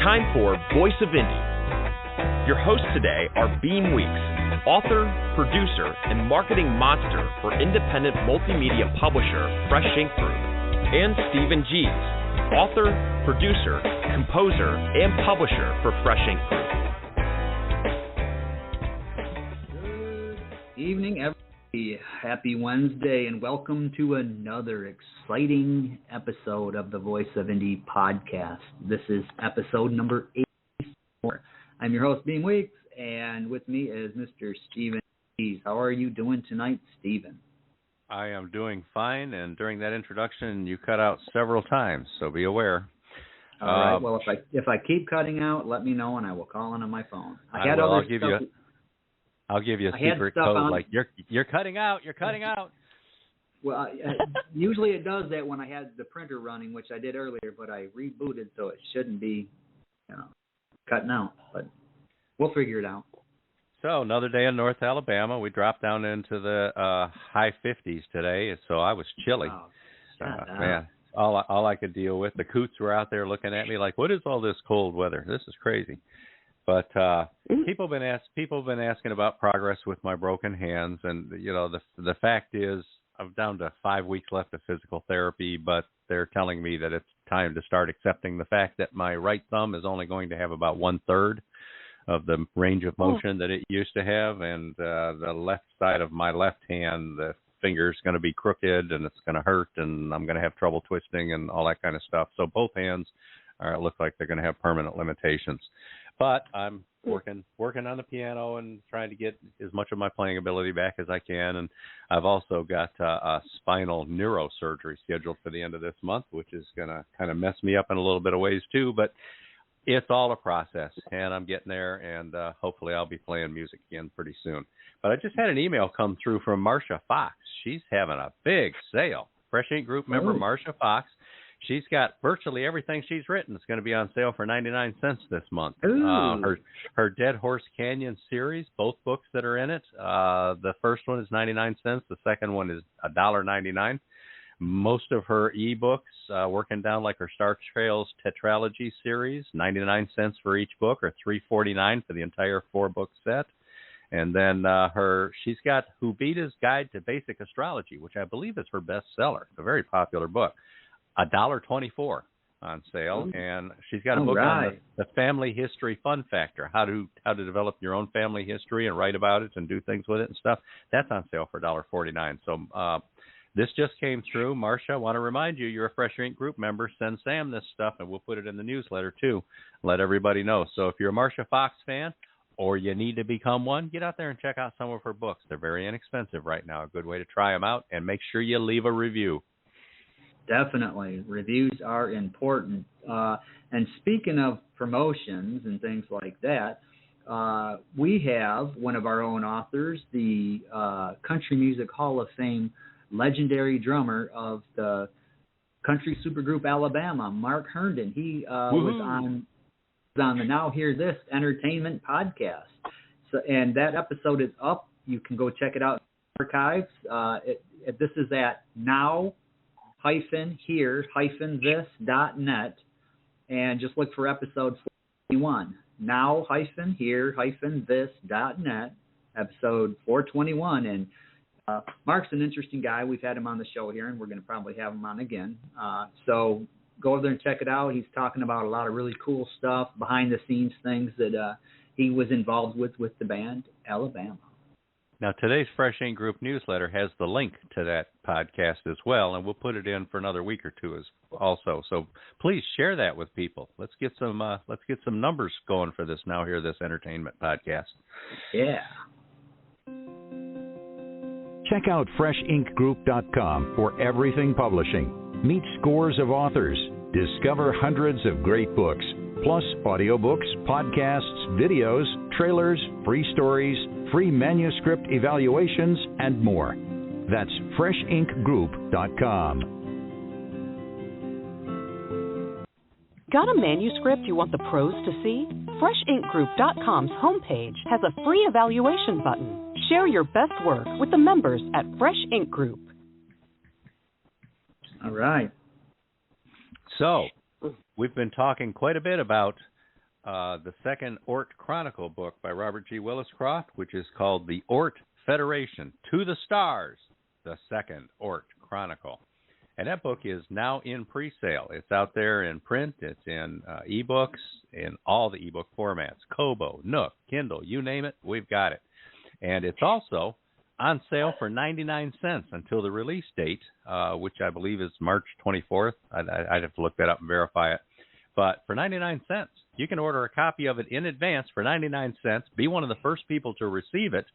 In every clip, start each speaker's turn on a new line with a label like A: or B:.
A: time for Voice of Indie. Your hosts today are Beem Weeks, author, producer, and marketing monster for independent multimedia publisher Fresh Ink Group, and Stephen Gies, author, producer, composer, and publisher for Fresh Ink Group.
B: Good evening, everybody. Happy Wednesday, and welcome to another exciting episode of the Voice of Indie podcast. This is episode number 84. I'm your host, Beem Weeks, and with me is Mr. Stephen Gies. How are you doing tonight, Stephen?
C: I am doing fine, and during that introduction, you cut out several times, so be aware.
B: All right. Well, if I keep cutting out, let me know, and I will call in on my phone.
C: I'll give you a secret code like you're cutting out. You're cutting out.
B: Well, usually it does that when I had the printer running, which I did earlier, but I rebooted, so it shouldn't be, cutting out. But we'll figure it out. So
C: another day in North Alabama. We dropped down into the high 50s today, so I was chilly.
B: Oh,
C: man, all I could deal with. The coots were out there looking at me like, "What is all this cold weather? This is crazy." But people have been asking about progress with my broken hands, and the fact is I'm down to 5 weeks left of physical therapy, but they're telling me that it's time to start accepting the fact that my right thumb is only going to have about 1/3 of the range of motion that it used to have, and the left side of my left hand, the finger's going to be crooked, and it's going to hurt, and I'm going to have trouble twisting and all that kind of stuff. So both hands look like they're going to have permanent limitations. But I'm working on the piano and trying to get as much of my playing ability back as I can. And I've also got a spinal neurosurgery scheduled for the end of this month, which is going to kind of mess me up in a little bit of ways too. But it's all a process, and I'm getting there, and hopefully I'll be playing music again pretty soon. But I just had an email come through from Marcia Fox. She's having a big sale. Fresh Ink Group member Marcia Fox. She's got virtually everything she's written. It's going to be on sale for 99 cents this month. Her Dead Horse Canyon series, both books that are in it. The first one is 99 cents. The second one is $1.99. Most of her ebooks, working down like her Star Trails tetralogy series, 99 cents for each book, or $3.49 for the entire 4-book set. And then she's got Hubita's Guide to Basic Astrology, which I believe is her bestseller. It's a very popular book. $1.24 on sale, and she's got a book on the family history fun factor, how to develop your own family history and write about it and do things with it and stuff. That's on sale for $1.49. So this just came through. Marcia, I want to remind you, you're a Fresh Ink Group member. Send Sam this stuff, and we'll put it in the newsletter too. Let everybody know. So if you're a Marcia Fox fan, or you need to become one, get out there and check out some of her books. They're very inexpensive right now. A good way to try them out, and make sure you leave a review.
B: Definitely. Reviews are important. And speaking of promotions and things like that, we have one of our own authors, the Country Music Hall of Fame legendary drummer of the country supergroup Alabama, Mark Herndon. He was on the Now Hear This Entertainment podcast. So, and that episode is up. You can go check it out in the archives. This is at now-hear-this.net, and just look for episode 421. Now-hear-this.net, episode 421. And Mark's an interesting guy. We've had him on the show here, and we're going to probably have him on again. So go over there and check it out. He's talking about a lot of really cool stuff, behind-the-scenes things that he was involved with the band Alabama.
C: Now, today's Fresh Ink Group newsletter has the link to that podcast as well, and we'll put it in for another week or two also. So please share that with people. Let's get some numbers going for this Now Hear This Entertainment podcast.
B: Yeah.
D: Check out FreshInkGroup.com for everything publishing. Meet scores of authors. Discover hundreds of great books, plus audiobooks, podcasts, videos, trailers, free stories, free manuscript evaluations, and more. That's FreshInkGroup.com.
E: Got a manuscript you want the pros to see? FreshInkGroup.com's homepage has a free evaluation button. Share your best work with the members at Fresh Ink Group.
B: All right.
C: So, we've been talking quite a bit about the second Ort Chronicle book by Robert G. Williscroft, which is called The Ort Federation, To the Stars, the second Ort Chronicle. And that book is now in pre-sale. It's out there in print. It's in ebooks, in all the ebook formats, Kobo, Nook, Kindle, you name it, we've got it. And it's also on sale for 99 cents until the release date, which I believe is March 24th. I'd have to look that up and verify it. But for 99 cents, you can order a copy of it in advance for 99 cents, be one of the first people to receive it,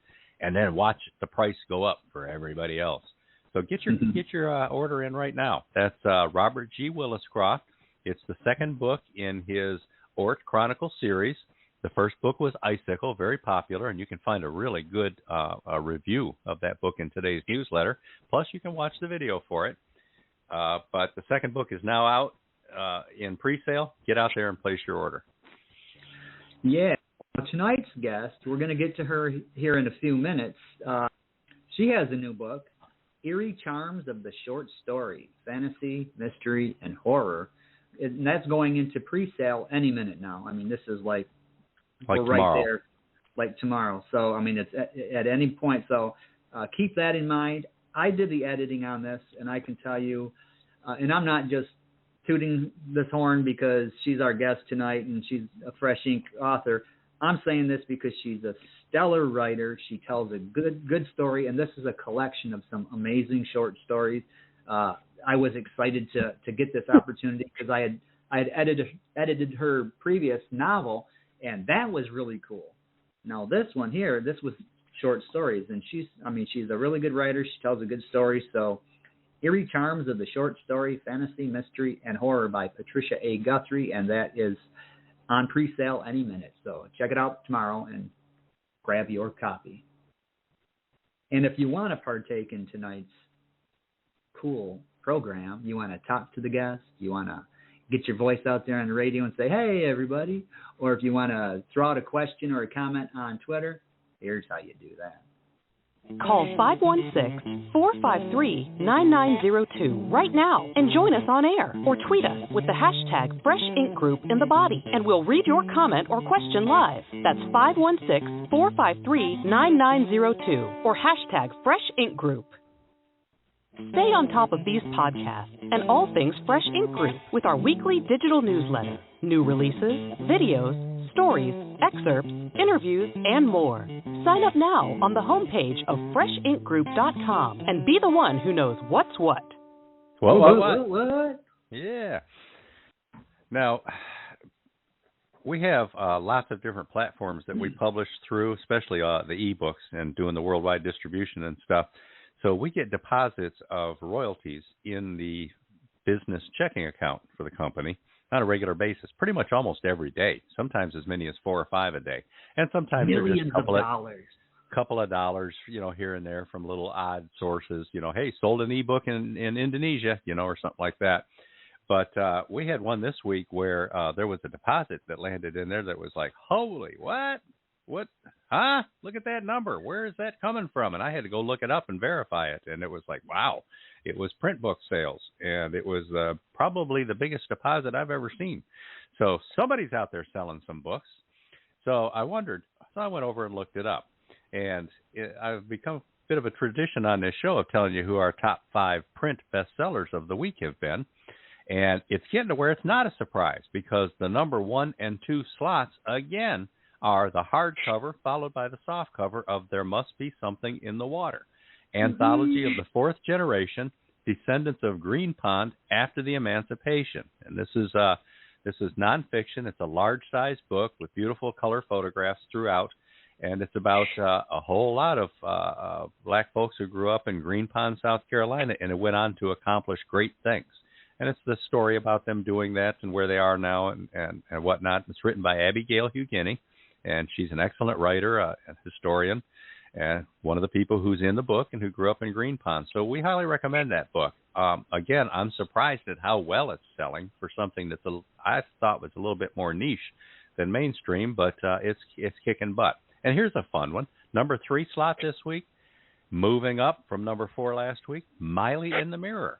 C: and then watch the price go up for everybody else. So get your order in right now. That's Robert G. Williscroft. It's the second book in his Ort Chronicle series. The first book was Icicle, very popular, and you can find a really good review of that book in today's newsletter. Plus, you can watch the video for it. But the second book is now out in pre-sale. Get out there and place your order.
B: Yeah. Tonight's guest, we're going to get to her here in a few minutes. She has a new book, Eerie Charms of the Short Story, Fantasy, Mystery, and Horror. And that's going into pre-sale any minute now. I mean, this is like we're
C: tomorrow.
B: Right there, like tomorrow. So, I mean, it's at any point. So keep that in mind. I did the editing on this, and I can tell you, and I'm not just tooting this horn because she's our guest tonight and she's a Fresh Ink author. I'm saying this because she's a stellar writer. She tells a good story, and this is a collection of some amazing short stories. I was excited to get this opportunity because I had edited her previous novel, and that was really cool. Now this one here, this was short stories, and she's a really good writer. She tells a good story. So, Eerie Charms of the Short Story, Fantasy, Mystery, and Horror by Patricia A. Guthrie, and that is on pre-sale any minute. So check it out tomorrow and grab your copy. And if you want to partake in tonight's cool program, you want to talk to the guest, you want to get your voice out there on the radio and say, hey, everybody, or if you want to throw out a question or a comment on Twitter, here's how you do that.
E: Call 516-453-9902 right now and join us on air, or tweet us with the hashtag Fresh Ink Group in the body, and we'll read your comment or question live. That's 516-453-9902 or hashtag Fresh Ink Group. Stay on top of these podcasts and all things Fresh Ink Group with our weekly digital newsletter, new releases, videos, stories, excerpts, interviews, and more. Sign up now on the homepage of FreshInkGroup.com and be the one who knows what's what.
C: What? Yeah. Now, we have lots of different platforms that we publish through, especially the ebooks and doing the worldwide distribution and stuff. So we get deposits of royalties in the business checking account for the company on a regular basis, pretty much almost every day, sometimes as many as 4 or 5 a day. And sometimes
B: millions
C: just a
B: of dollars.
C: Couple of dollars, here and there from little odd sources, hey, sold an ebook in Indonesia, or something like that. But we had one this week where there was a deposit that landed in there that was like, holy, what? What? Huh? Look at that number. Where is that coming from? And I had to go look it up and verify it. And it was like, wow, it was print book sales. And it was probably the biggest deposit I've ever seen. So somebody's out there selling some books. So I wondered, so I went over and looked it up. And I've become a bit of a tradition on this show of telling you who our top 5 print bestsellers of the week have been. And it's getting to where it's not a surprise because the number 1 and 2 slots, again, are the hardcover followed by the softcover of There Must Be Something in the Water, anthology of the 4th generation, descendants of Green Pond after the Emancipation. And this is nonfiction. It's a large-sized book with beautiful color photographs throughout, and it's about a whole lot of black folks who grew up in Green Pond, South Carolina, and it went on to accomplish great things. And it's the story about them doing that and where they are now and whatnot. It's written by Abigail Hughini. And she's an excellent writer, a historian, and one of the people who's in the book and who grew up in Green Pond. So we highly recommend that book. Again, I'm surprised at how well it's selling for something that I thought was a little bit more niche than mainstream, but it's kicking butt. And here's a fun one. Number 3 slot this week, moving up from number 4 last week, Miley in the Mirror,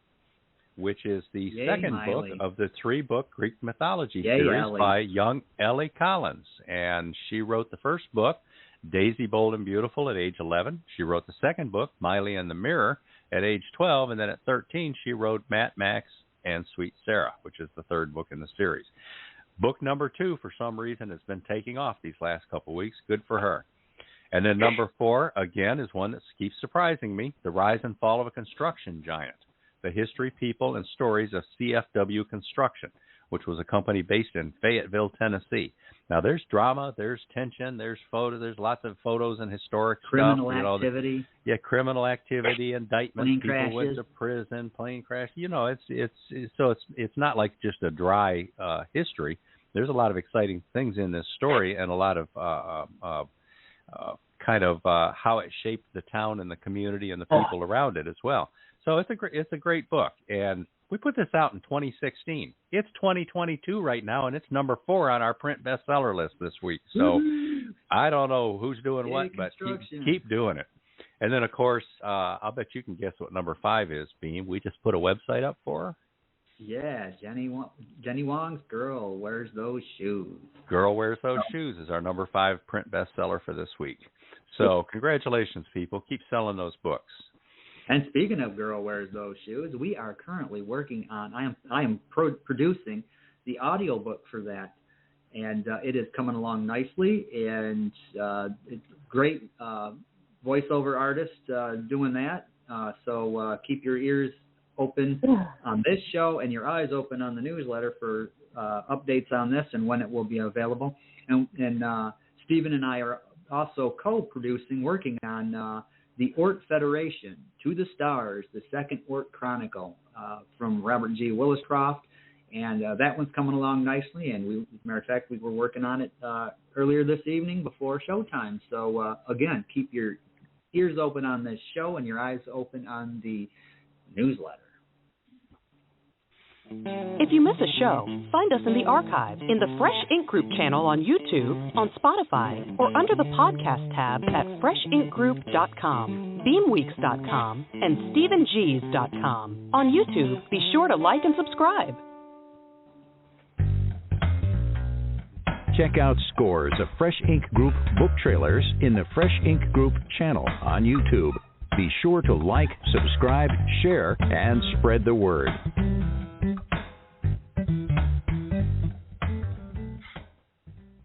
C: which is the
B: Yay,
C: second
B: Miley.
C: book of the 3-book Greek mythology
B: Yay,
C: series
B: Ellie.
C: by young Ellie Collins. And she wrote the first book, Daisy Bold and Beautiful, at age 11. She wrote the second book, Miley and the Mirror, at age 12. And then at 13, she wrote Matt Max and Sweet Sarah, which is the third book in the series. Book number 2, for some reason, has been taking off these last couple of weeks. Good for her. And then number 4, again, is one that keeps surprising me, The Rise and Fall of a Construction Giant, The History, People, and Stories of CFW Construction, which was a company based in Fayetteville, Tennessee. Now, there's drama, there's tension, there's lots of photos and historic
B: Criminal
C: stuff.
B: activity.
C: Criminal activity, indictments,
B: Plane
C: people
B: crashes.
C: went to prison, plane crash. It's not like just a dry history. There's a lot of exciting things in this story, and a lot of how it shaped the town and the community and the people around it as well. So it's a great book, and we put this out in 2016. It's 2022 right now, and it's number 4 on our print bestseller list this week. So I don't know who's doing what, but keep doing it. And then, of course, I'll bet you can guess what number 5 is, Beem. We just put a website up for her.
B: Yeah, Jenny Wong's Girl Wears Those Shoes.
C: Girl Wears Those Shoes is our number 5 print bestseller for this week. So congratulations, people. Keep selling those books.
B: And speaking of Girl Wears Those Shoes, we are currently working on, I am producing the audiobook for that. And it is coming along nicely. And it's great voiceover artist doing that. So keep your ears open on this show and your eyes open on the newsletter for updates on this and when it will be available. And Stephen and I are also co-producing, working on the Ort Federation, To the Stars, the second Ort Chronicle from Robert G. Williscroft. And that one's coming along nicely. And as a matter of fact, we were working on it earlier this evening before showtime. So, again, keep your ears open on this show and your eyes open on the newsletter.
E: If you miss a show, find us in the archive, in the Fresh Ink Group channel on YouTube, on Spotify, or under the podcast tab at freshinkgroup.com, beamweeks.com, and stephengs.com. On YouTube, be sure to like and subscribe.
D: Check out scores of Fresh Ink Group book trailers in the Fresh Ink Group channel on YouTube. Be sure to like, subscribe, share, and spread the word.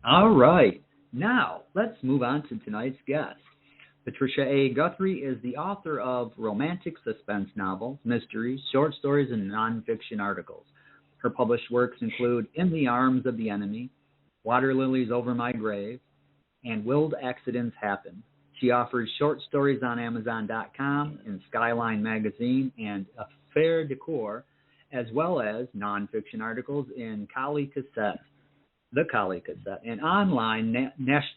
B: All right. Now, let's move on to tonight's guest. Patricia A. Guthrie is the author of romantic suspense novels, mysteries, short stories, and nonfiction articles. Her published works include In the Arms of the Enemy, Water Lilies Over My Grave, and Willed Accidents Happen. She offers short stories on Amazon.com, in Skyline Magazine, and Affaire Decor, as well as nonfiction articles in Kali Cassette, The Kali Cassette, an online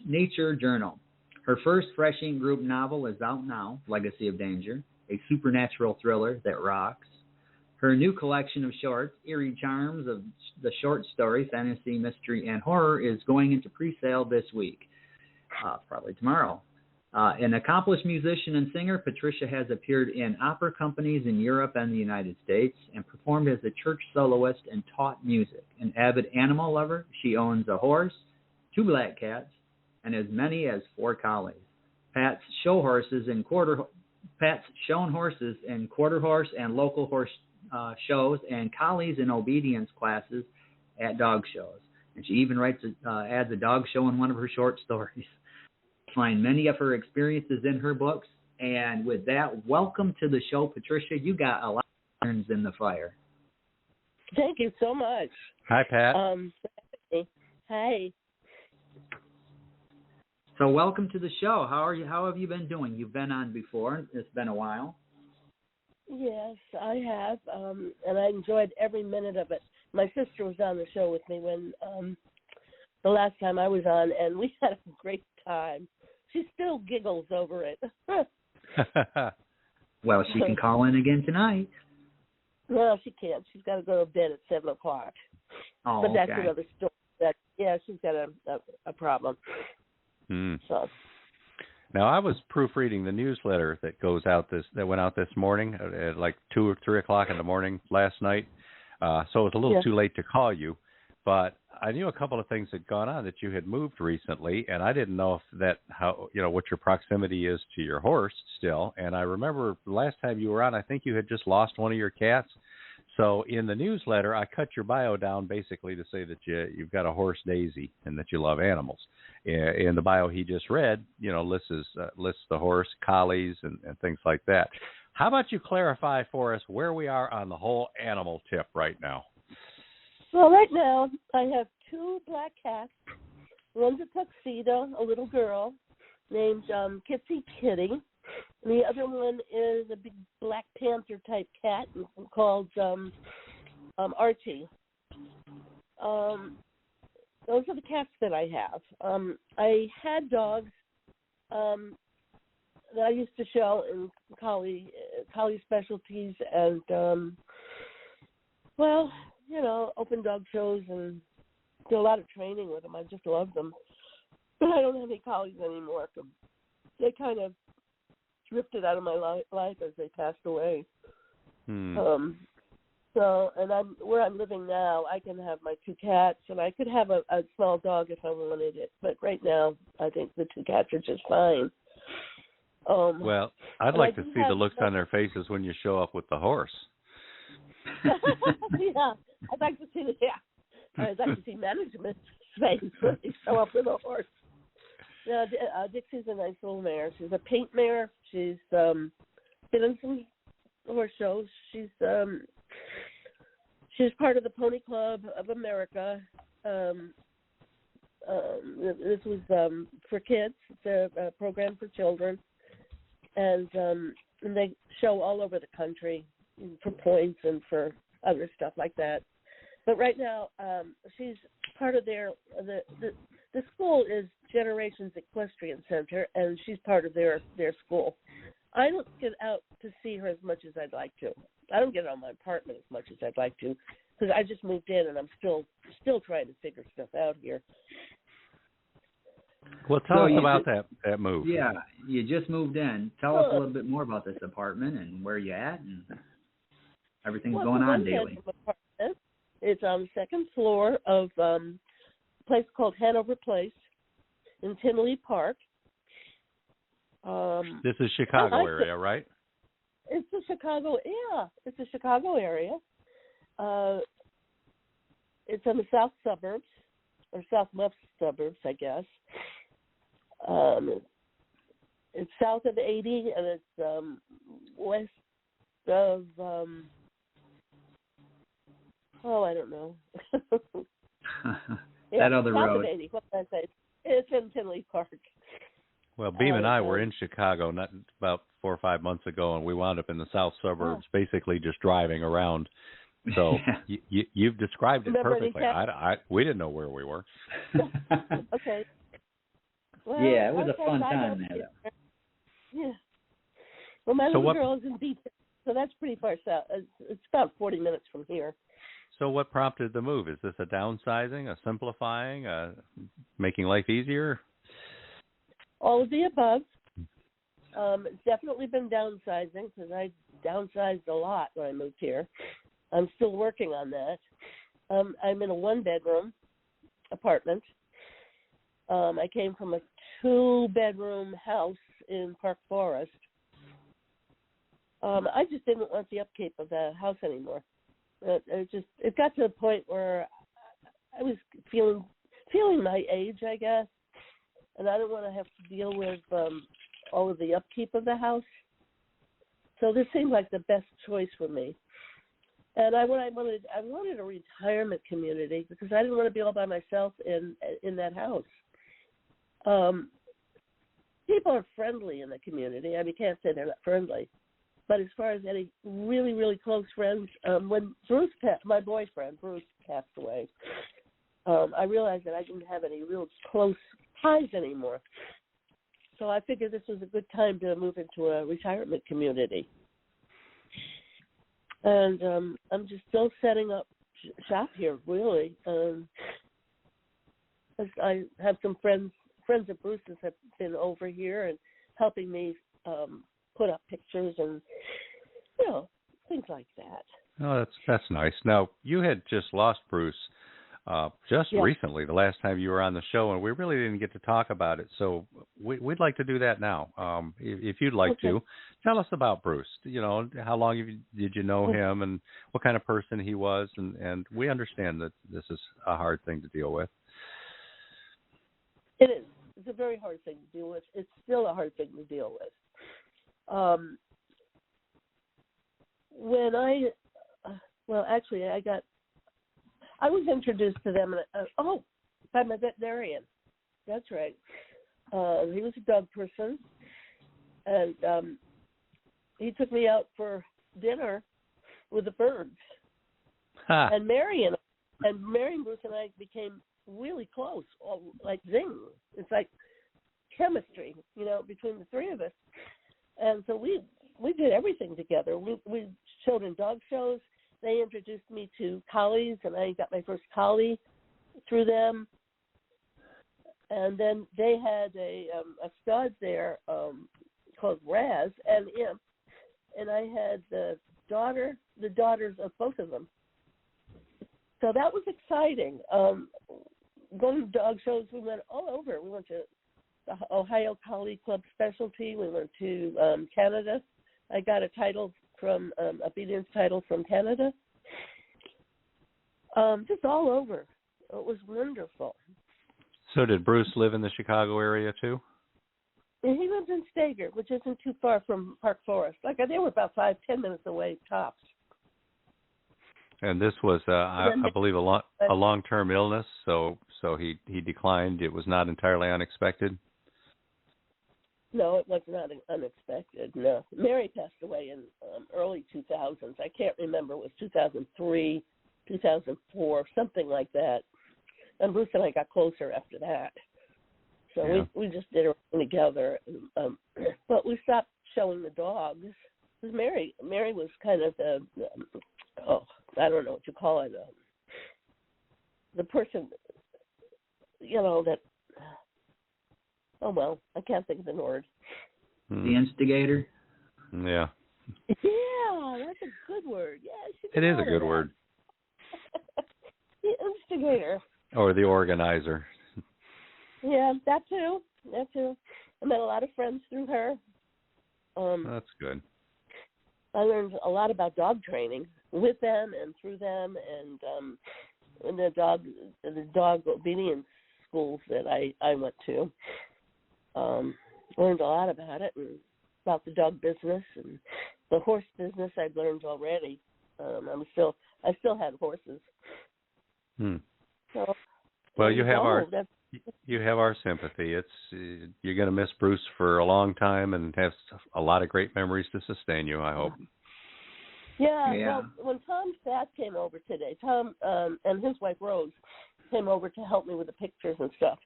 B: nature journal. Her first Fresh Ink Group novel is out now, Legacy of Danger, a supernatural thriller that rocks. Her new collection of shorts, Eerie Charms of the Short Story, Fantasy, Mystery, and Horror, is going into pre-sale this week, probably tomorrow. An accomplished musician and singer, Patricia has appeared in opera companies in Europe and the United States and performed as a church soloist and taught music. An avid animal lover, she owns a horse, 2 black cats, and as many as 4 collies. Pat's shown horses in quarter horse and local horse shows, and collies in obedience classes at dog shows. And she even adds a dog show in one of her short stories. Find many of her experiences in her books. And with that, welcome to the show, Patricia. You got a lot of irons in the fire.
F: Thank you so much.
C: Hi, Pat.
F: Hi.
B: So welcome to the show. How are you? How have you been doing? You've been on before. It's been a while.
F: Yes, I have, and I enjoyed every minute of it. My sister was on the show with me when the last time I was on, and we had a great time. She still giggles over it.
B: Well, she can call in again tonight.
F: No, she can't. She's got to go to bed at 7 o'clock.
B: Oh,
F: but that's
B: okay.
F: another story. She's got a problem.
C: Hmm.
F: So.
C: Now, I was proofreading the newsletter that went out this morning at like 2 or 3 o'clock in the morning last night. So it was a little too late to call you, but I knew a couple of things had gone on, that you had moved recently, and I didn't know what your proximity is to your horse still. And I remember last time you were on, I think you had just lost one of your cats. So in the newsletter, I cut your bio down basically to say that you've got a horse, Daisy, and that you love animals. In the bio he just read, lists the horse, collies, and things like that. How about you clarify for us where we are on the whole animal tip right now?
F: Well, right now I have 2 black cats. One's a tuxedo, a little girl named Kitsy Kitty. And the other one is a big Black Panther type cat called Archie. Those are the cats that I have. I had dogs that I used to show in collie specialties and, open dog shows and do a lot of training with them. I just love them. But I don't have any collies anymore. They kind of drifted out of my life as they passed away. Where I'm living now, I can have my 2 cats, and I could have a small dog if I wanted it. But right now, I think the 2 cats are just fine.
C: Well, I'd like to see the looks on their faces when you show up with the horse.
F: Yeah, I'd like to see management's face when they show up with a horse. Yeah, Dixie's a nice little mare. She's a paint mare. She's been in some horse shows. She's part of the Pony Club of America. This was for kids. It's a program for children, and they show all over the country for points and for other stuff like that. But right now, she's part of the school is Generations Equestrian Center, and she's part of their school. I don't get out to see her as much as I'd like to. I don't get out of my apartment as much as I'd like to, because I just moved in and I'm still trying to figure stuff out here.
C: Well, tell us about that move.
B: Yeah, you just moved in. Tell us a little bit more about this apartment and where you at and everything's going on daily.
F: It's on the second floor of a place called Hanover Place in Tinley Park.
C: This is Chicago area, right?
F: It's the Chicago area. It's in the south suburbs, or southwest suburbs, I guess. It's south of 80, and it's west of, I don't know.
B: That other
F: south
B: road.
F: Of 80, what did I say? It's in Tinley Park.
C: Well, Beem and I were in Chicago not about 4 or 5 months ago, and we wound up in the south suburbs, basically just driving around. So you've described it perfectly. We didn't know where we were.
F: Okay. Well,
B: yeah, it was a fun time there.
F: Yeah. Well, my little girl is in Beach, so that's pretty far south. It's about 40 minutes from here.
C: So what prompted the move? Is this a downsizing, a simplifying, making life easier?
F: All of the above. It's definitely been downsizing, because I downsized a lot when I moved here. I'm still working on that. I'm in a 1-bedroom apartment. I came from a 2-bedroom house in Park Forest. I just didn't want the upkeep of the house anymore. It got to the point where I was feeling my age, I guess, and I didn't want to have to deal with all of the upkeep of the house. So this seemed like the best choice for me. And I wanted a retirement community, because I didn't want to be all by myself in that house. People are friendly in the community. I mean, you can't say they're not friendly. But as far as any really, really close friends, when my boyfriend, Bruce, passed away, I realized that I didn't have any real close ties anymore. So I figured this was a good time to move into a retirement community. And I'm just still setting up shop here, really. I have some friends of Bruce's have been over here, and helping me put up pictures and, things like that.
C: Oh, that's nice. Now, you had just lost Bruce recently, the last time you were on the show, and we really didn't get to talk about it. So we'd like to do that now. If you'd like to, tell us about Bruce. How long did you know him, and what kind of person he was, and we understand that this is a hard thing to deal with.
F: It is. It's a very hard thing to deal with. It's still a hard thing to deal with. When I was introduced to them by my veterinarian. That's right. He was a dog person, and he took me out for dinner with the birds. And Mary and Bruce and I became really close, like zing. It's like chemistry, between the three of us. And so we did everything together. We showed in dog shows. They introduced me to collies, and I got my first collie through them. And then they had a stud there called Raz and Imp, and I had the daughters of both of them. So that was exciting. Going to dog shows, we went all over. We went to the Ohio Collie Club Specialty. We went to Canada. I got a title from obedience title from Canada. Just all over. It was wonderful.
C: So did Bruce live in the Chicago area too?
F: And he lived in Stager, which isn't too far from Park Forest. They were about 5-10 minutes away tops.
C: And this was, I believe, a long-term illness. So he declined. It was not entirely unexpected.
F: No, it was not unexpected. No, Mary passed away in early 2000s. I can't remember. It was 2003, 2004, something like that. And Bruce and I got closer after that. So we just did everything together. But we stopped showing the dogs. Because Mary was kind of I don't know what you call it. The person, that. Oh, well, I can't think of the word.
B: The instigator?
C: Yeah.
F: Yeah, that's a good word. Yeah,
C: it is a good word.
F: The instigator.
C: Or the organizer.
F: Yeah, that too. I met a lot of friends through her.
C: That's good.
F: I learned a lot about dog training with them and through them, and in the dog obedience schools that I went to. Learned a lot about it and about the dog business and the horse business. I'd learned already. I still had horses. So,
C: well, you have our sympathy. You're going to miss Bruce for a long time and have a lot of great memories to sustain you, I hope.
F: Yeah. Well, when Tom Satt came over today, Tom and his wife Rose came over to help me with the pictures and stuff.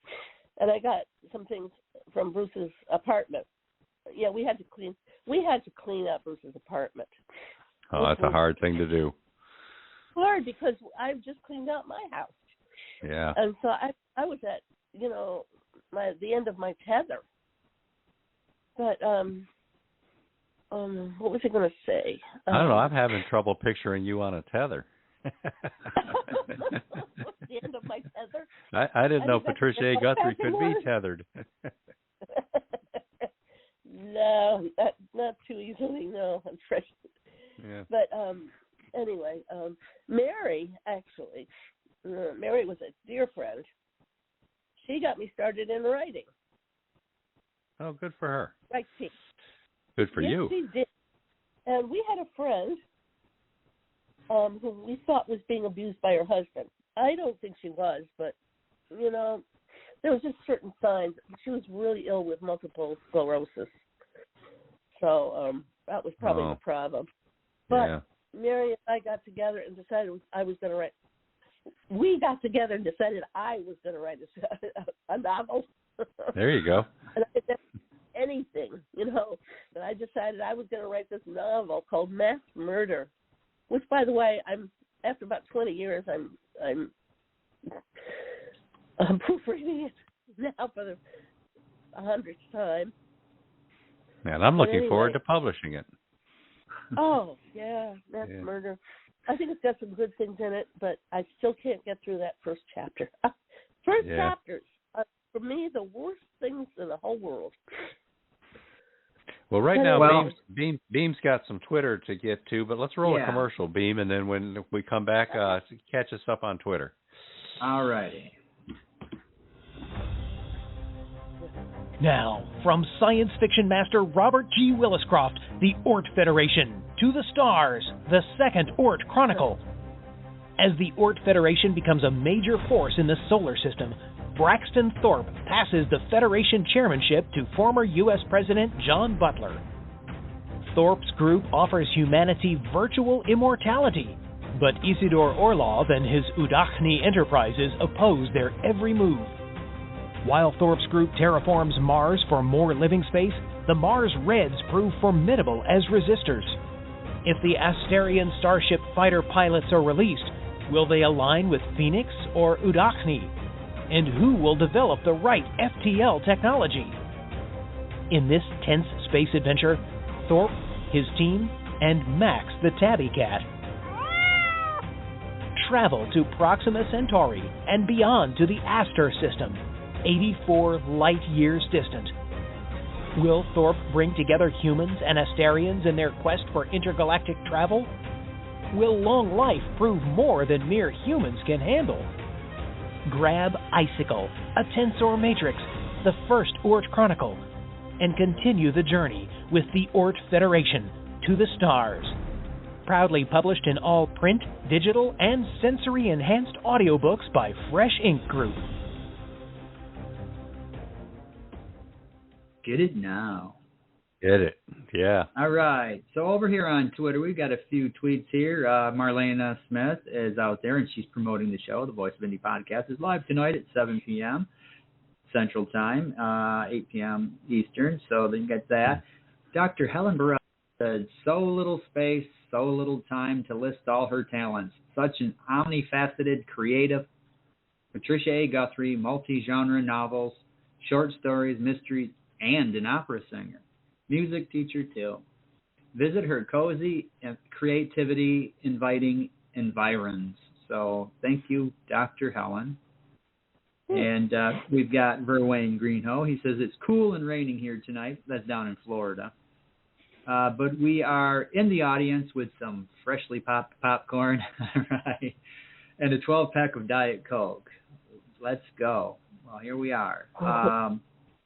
F: And I got some things from Bruce's apartment. Yeah, we had to clean up Bruce's apartment.
C: Oh, that's a hard thing to do.
F: Hard because I've just cleaned out my house.
C: Yeah.
F: And so I was at the end of my tether. But what was I going to say?
C: I don't know. I'm having trouble picturing you on a tether.
F: The end of my tether.
C: I didn't know Patricia A. Guthrie could be tethered.
F: No, not too easily. No, I'm afraid.
C: Yeah.
F: But anyway, Mary actually, Mary was a dear friend. She got me started in writing.
C: Oh, good for her.
F: Writing.
C: Good for you.
F: Yes, she did. And we had a friend who we thought was being abused by her husband. I don't think she was, but, there was just certain signs. She was really ill with multiple sclerosis. So that was probably the problem. But Mary and I got together and decided I was going to write. We got together and decided I was going to write a novel.
C: There you go.
F: And I did anything, And I decided I was going to write this novel called Mass Murder, which, by the way, after about 20 years, I'm proofreading it now for the 100th time.
C: And I'm looking forward to publishing it.
F: Oh, yeah, that's murder. I think it's got some good things in it, but I still can't get through that first chapter. First chapters are, for me, the worst things in the whole world.
C: Well, right now, Beam's got some Twitter to get to, but let's roll a commercial, Beam, and then when we come back, catch us up on Twitter.
B: All righty.
G: Now, from science fiction master Robert G. Williscroft, the Oort Federation, to the stars, the second Oort Chronicle. As the Oort Federation becomes a major force in the solar system, Braxton Thorpe passes the Federation chairmanship to former U.S. President John Butler. Thorpe's group offers humanity virtual immortality, but Isidore Orlov and his Udachni enterprises oppose their every move. While Thorpe's group terraforms Mars for more living space, the Mars Reds prove formidable as resistors. If the Asterian Starship fighter pilots are released, will they align with Phoenix or Udachni? And who will develop the right FTL technology? In this tense space adventure, Thorpe, his team, and Max the Tabby Cat travel to Proxima Centauri and beyond to the Aster system, 84 light years distant. Will Thorpe bring together humans and Asterians in their quest for intergalactic travel? Will long life prove more than mere humans can handle? Grab Icicle, a tensor matrix, the first Oort Chronicle, and continue the journey with the Oort Federation to the stars. Proudly published in all print, digital, and sensory-enhanced audiobooks by Fresh Ink Group.
B: Get it now.
C: Get it, yeah.
B: All right. So over here on Twitter, we've got a few tweets here. Marlena Smith is out there, and she's promoting the show. The Voice of Indie podcast is live tonight at 7 p.m. Central Time, 8 p.m. Eastern, so then you get that. Dr. Helen Burrell said, so little space, so little time to list all her talents. Such an omnifaceted, creative. Patricia A. Guthrie, multi-genre novels, short stories, mysteries, and an opera singer. Music teacher, too. Visit her cozy and creativity inviting environs. So thank you, Dr. Helen. And we've got Verwayne Greenhoe. He says, it's cool and raining here tonight. That's down in Florida. But we are in the audience with some freshly popped popcorn, right? And a 12-pack of Diet Coke. Let's go. Well, here we are.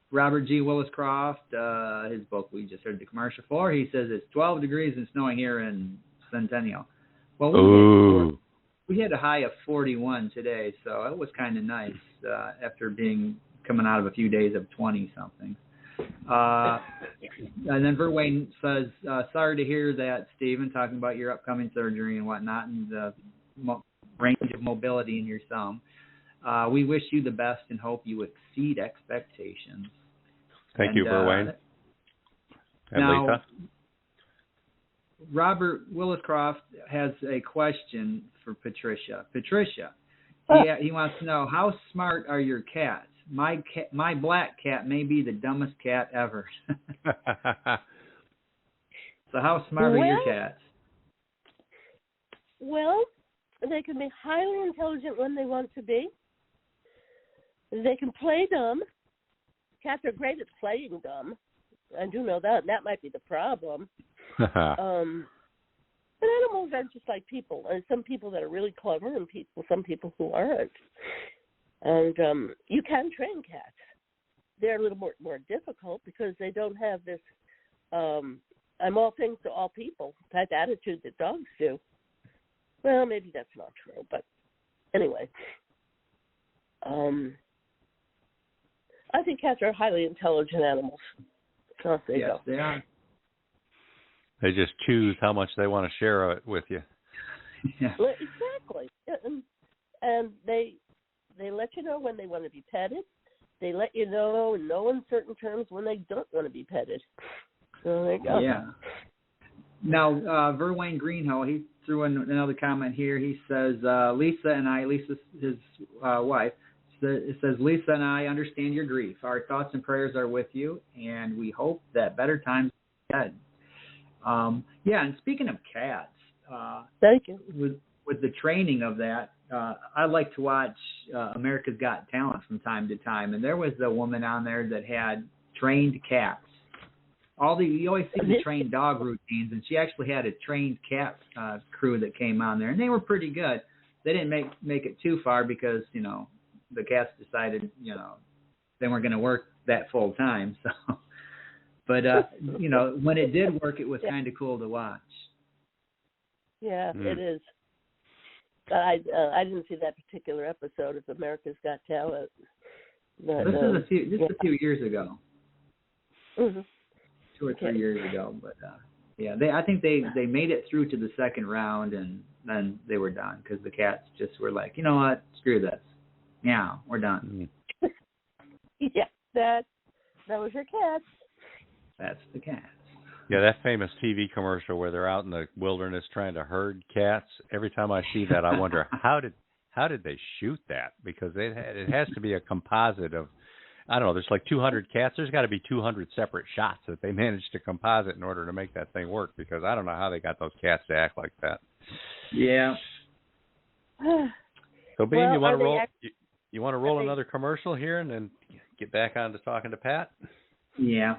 B: Robert G. Williscroft, his book we just heard the commercial for, he says it's 12 degrees and snowing here in Centennial. Well, we had a high of 41 today, so it was kind of nice after coming out of a few days of 20-something. And then Verwayne says, sorry to hear that, Stephen, talking about your upcoming surgery and whatnot and the range of mobility in your thumb. We wish you the best and hope you exceed expectations.
C: Thank you, Verwayne. And
B: now,
C: Lisa?
B: Robert Williscroft has a question for Patricia. Patricia, he wants to know, how smart are your cats? My black cat may be the dumbest cat ever. So how smart are your cats?
F: Well, they can be highly intelligent when they want to be. They can play dumb. Cats are great at playing dumb. I do know that. That might be the problem. But animals are just like people. There's some people that are really clever and some people who aren't. And you can train cats. They're a little more difficult because they don't have this I'm all things to all people type attitude that dogs do. Well, maybe that's not true, but anyway. I think cats are highly intelligent animals. So there you go.
B: They are.
C: They just choose how much they want to share it with you.
B: Yeah.
F: Well, exactly. And they let you know when they want to be petted. They let you know in no uncertain terms when they don't want to be petted. So there you go.
B: Yeah. Now, Verwayne Greenhoe, he threw in another comment here. He says, Lisa's his wife, it says, Lisa and I understand your grief. Our thoughts and prayers are with you, and we hope that better times are ahead. Yeah, and speaking of cats,
F: thank you.
B: With the training of that, I like to watch America's Got Talent from time to time, and there was a woman on there that had trained cats. You always see the trained dog routines, and she actually had a trained cat crew that came on there, and they were pretty good. They didn't make it too far because, you know, the cats decided, you know, they weren't going to work that full time. So, but you know, when it did work, it was kind of cool to watch.
F: Yeah, it is. I didn't see that particular episode of America's Got Talent. But,
B: this is a few years ago.
F: Mm-hmm.
B: 2 or 3 years ago, but yeah, I think they made it through to the second round, and then they were done because the cats just were like, you know what, screw this, yeah, we're done.
F: Yeah, that was your cats. That's
B: the cats.
C: Yeah, that famous TV commercial where they're out in the wilderness trying to herd cats. Every time I see that, I wonder how did they shoot that? Because it has to be a composite of, I don't know, there's like 200 cats. There's got to be 200 separate shots that they managed to composite in order to make that thing work, because I don't know how they got those cats to act like that.
B: Yeah.
C: So, Beem, you want to roll? You want to roll another commercial here and then get back on to talking to Pat?
B: Yeah.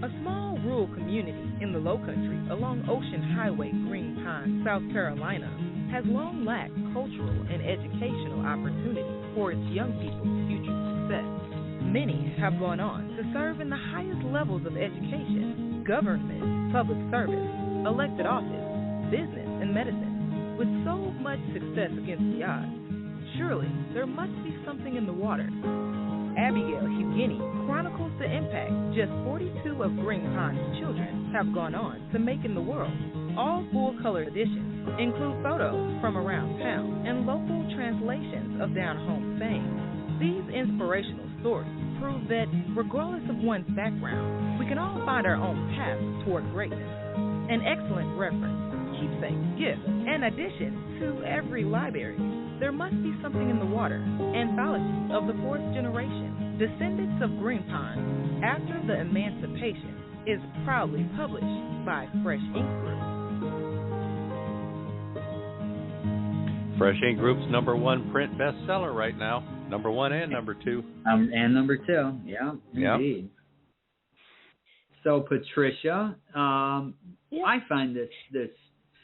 H: A small rural community in the Lowcountry along Ocean Highway, Green Pine, South Carolina, has long lacked cultural and educational opportunity for its young people's future success. Many have gone on to serve in the highest levels of education, government, public service, elected office, business, and medicine. With so much success against the odds, surely there must be something in the water. Abigail Hughini chronicles the impact just 42 of Green Pine's children have gone on to make in the world. All full-color editions include photos from around town and local translations of down-home sayings. These inspirational stories prove that, regardless of one's background, we can all find our own path toward greatness. An excellent reference, keepsake, gift, and addition to every library. There must be something in the water. Anthology of the fourth generation, descendants of Green Pine, after the emancipation, is proudly published by Fresh Ink Group.
C: Fresh Ink Group's #1 print bestseller right now. #1 and #2.
B: And #2, yeah, indeed. Yep. So, Patricia, I find this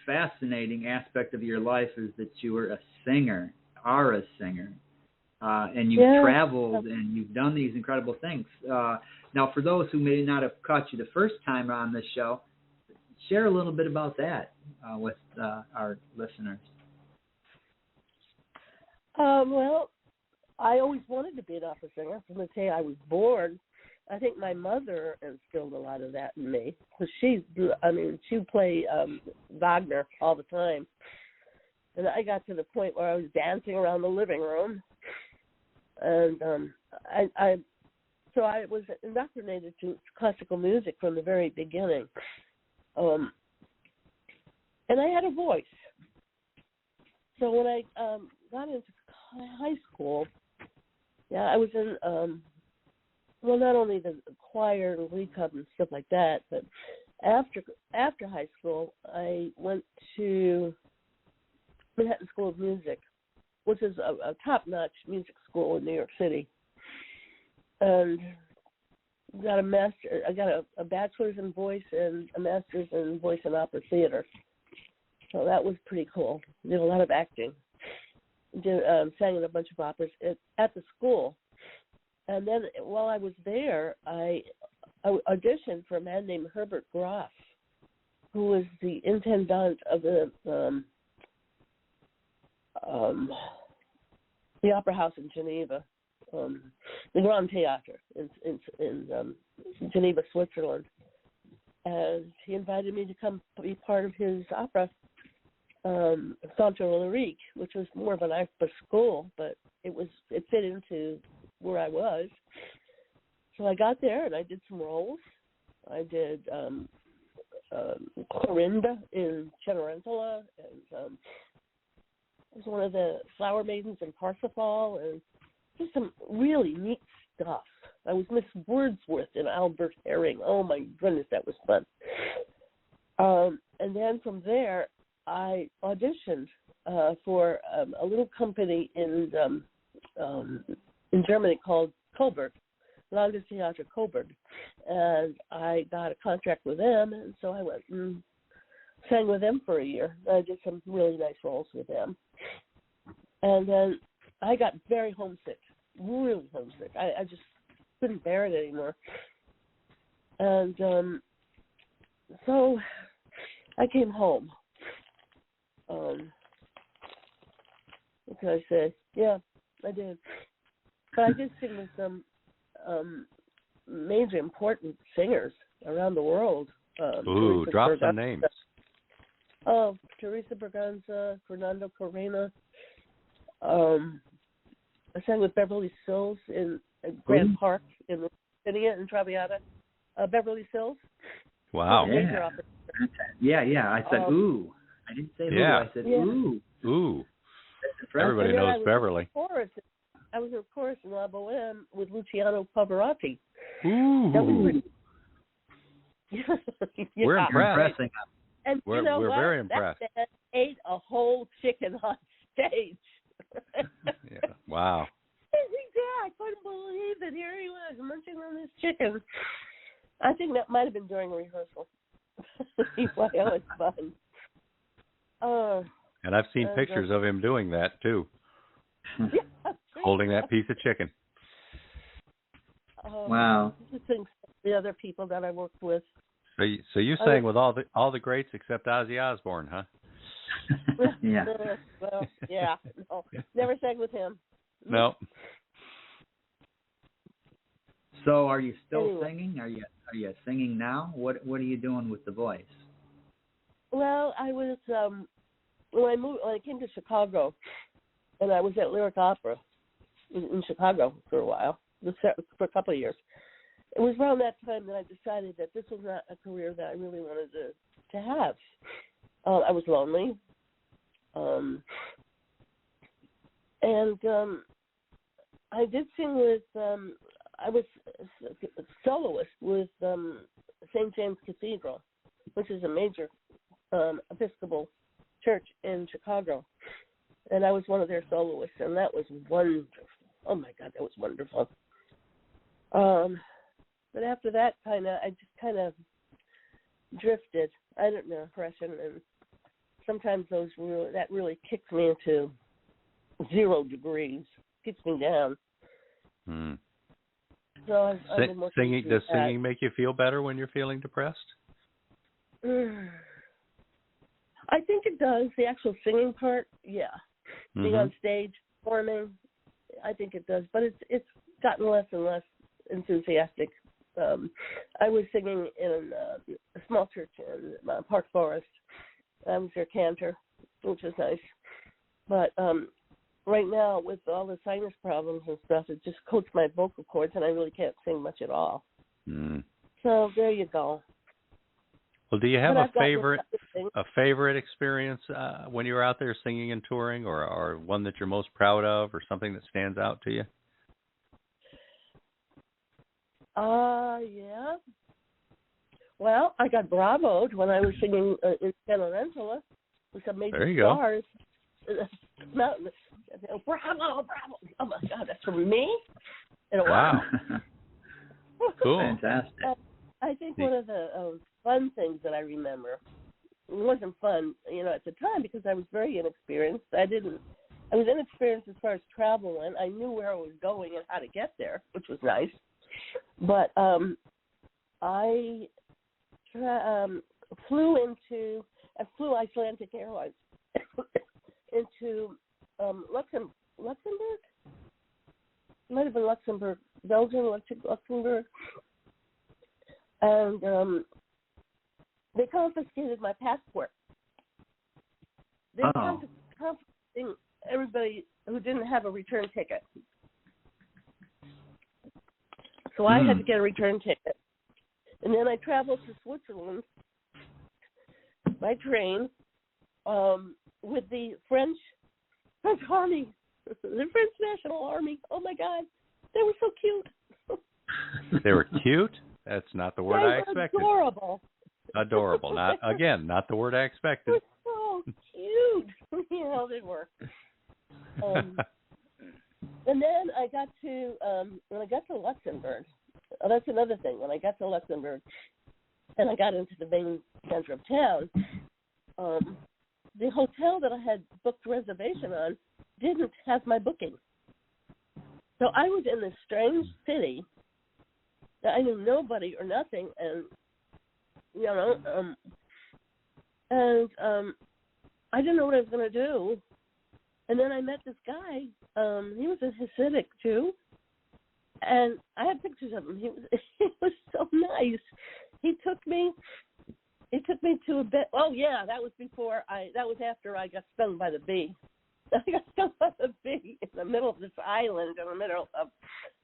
B: fascinating aspect of your life is that you are a singer, and you've traveled and you've done these incredible things. Now, for those who may not have caught you the first time on this show, share a little bit about that with our listeners.
F: Well, I always wanted to be an opera singer from the day I was born. I think my mother instilled a lot of that in me, because she would play Wagner all the time. And I got to the point where I was dancing around the living room. And so I was indoctrinated to classical music from the very beginning. And I had a voice. So when I got into high school, I was in, not only the choir and Glee Club and stuff like that, but after high school, I went to Manhattan School of Music, which is a top-notch music school in New York City, and got I got a bachelor's in voice and a master's in voice and opera theater. So that was pretty cool. Did a lot of acting. Sang in a bunch of operas at the school. And then while I was there, I auditioned for a man named Herbert Groff, who was the intendant of the Opera House in Geneva, the Grand Theater in Geneva, Switzerland. And he invited me to come be part of his opera, Centre Lyrique, which was more of an opera school, but it fit into where I was. So I got there and I did some roles. I did Clorinda in Cenerentola, and I was one of the flower maidens in Parsifal, and just some really neat stuff. I was Miss Wordsworth in Albert Herring. Oh my goodness, that was fun. And then from there, I auditioned for a little company in Germany called Coburg, Landestheater Coburg, and I got a contract with them, and so I went and sang with them for a year. I did some really nice roles with them, and then I got very homesick, really homesick. I just couldn't bear it anymore, and so I came home. What can I say? Yeah, I did. But I did sing with some major important singers around the world.
C: Ooh, drop some names.
F: Oh, Teresa Berganza, Fernando Corena. I sang with Beverly Sills in Grand Park in Virginia in Traviata. Beverly Sills.
C: Wow.
B: Yeah. I said, ooh. I didn't say ooh. I said, ooh.
C: Ooh. Everybody knows Beverly.
F: I was in chorus in La Boheme with Luciano Pavarotti.
C: Ooh.
F: That was yeah.
C: We're impressed.
F: And
C: we're
F: you know what?
C: very impressed.
F: That man ate a whole chicken on stage.
C: Yeah. Wow.
F: Yeah, I couldn't believe it. Here he was munching on this chicken. I think that might have been during rehearsal. It was fun.
C: And I've seen pictures of him doing that too.
F: Yeah,
C: holding that piece of chicken.
B: Wow.
F: The other people that I worked with.
C: So you sang with all the greats except Ozzy Osbourne, huh?
B: Yeah.
F: Well, yeah. No, never sang with him.
C: No.
B: So, are you still singing? Are you singing now? What are you doing with the voice?
F: Well, I was when I came to Chicago, and I was at Lyric Opera in Chicago for a while, for a couple of years. It was around that time that I decided that this was not a career that I really wanted to have. I was lonely, and I did sing with. I was a soloist with St. James Cathedral, which is a major Episcopal church in Chicago, and I was one of their soloists, and that was wonderful. Oh my God, that was wonderful. But after that, I just kind of drifted. I don't know, depression, and sometimes that really kicks me into 0 degrees, kicks me down.
C: Hmm.
F: So
C: singing. Does singing make you feel better when you're feeling depressed?
F: I think it does. The actual singing part, yeah. Being on stage, performing, I think it does. But it's gotten less and less enthusiastic. I was singing in a small church in Park Forest. I was their cantor, which was nice. But right now, with all the sinus problems and stuff, it just coats my vocal cords, and I really can't sing much at all. Mm. So there you go.
C: Well, do you have a favorite experience when you were out there singing and touring, or one that you're most proud of, or something that stands out to you?
F: Yeah. Well, I got bravoed when I was singing in Cenerentola with some major stars. Mountain. Bravo! Oh my God, that's from me.
C: Wow. Cool.
B: Fantastic.
F: I think one of the fun things that I remember, it wasn't fun, at the time because I was very inexperienced. I was inexperienced as far as travel went. I knew where I was going and how to get there, which was nice. But I flew Icelandic Airlines into Luxembourg. It might have been Luxembourg, Belgium, Luxembourg. And they confiscated my passport. They were confiscating everybody who didn't have a return ticket. So I had to get a return ticket. And then I traveled to Switzerland by train with the French Army, the French National Army. Oh my God, they were so cute.
C: They were cute? That's not the word I expected.
F: Adorable.
C: Adorable. Not the word I expected.
F: They were so cute. They were. And then I got to when I got to Luxembourg. Oh, that's another thing. When I got to Luxembourg, and I got into the main center of town, the hotel that I had booked reservation on didn't have my booking. So I was in this strange city that I knew nobody or nothing, and I didn't know what I was going to do. And then I met this guy. He was a Hasidic Jew, and I had pictures of him. He was so nice. He took me to a bed. Oh yeah, that was after I got stung by the bee. I got stung by the bee in the middle of this island, in the middle of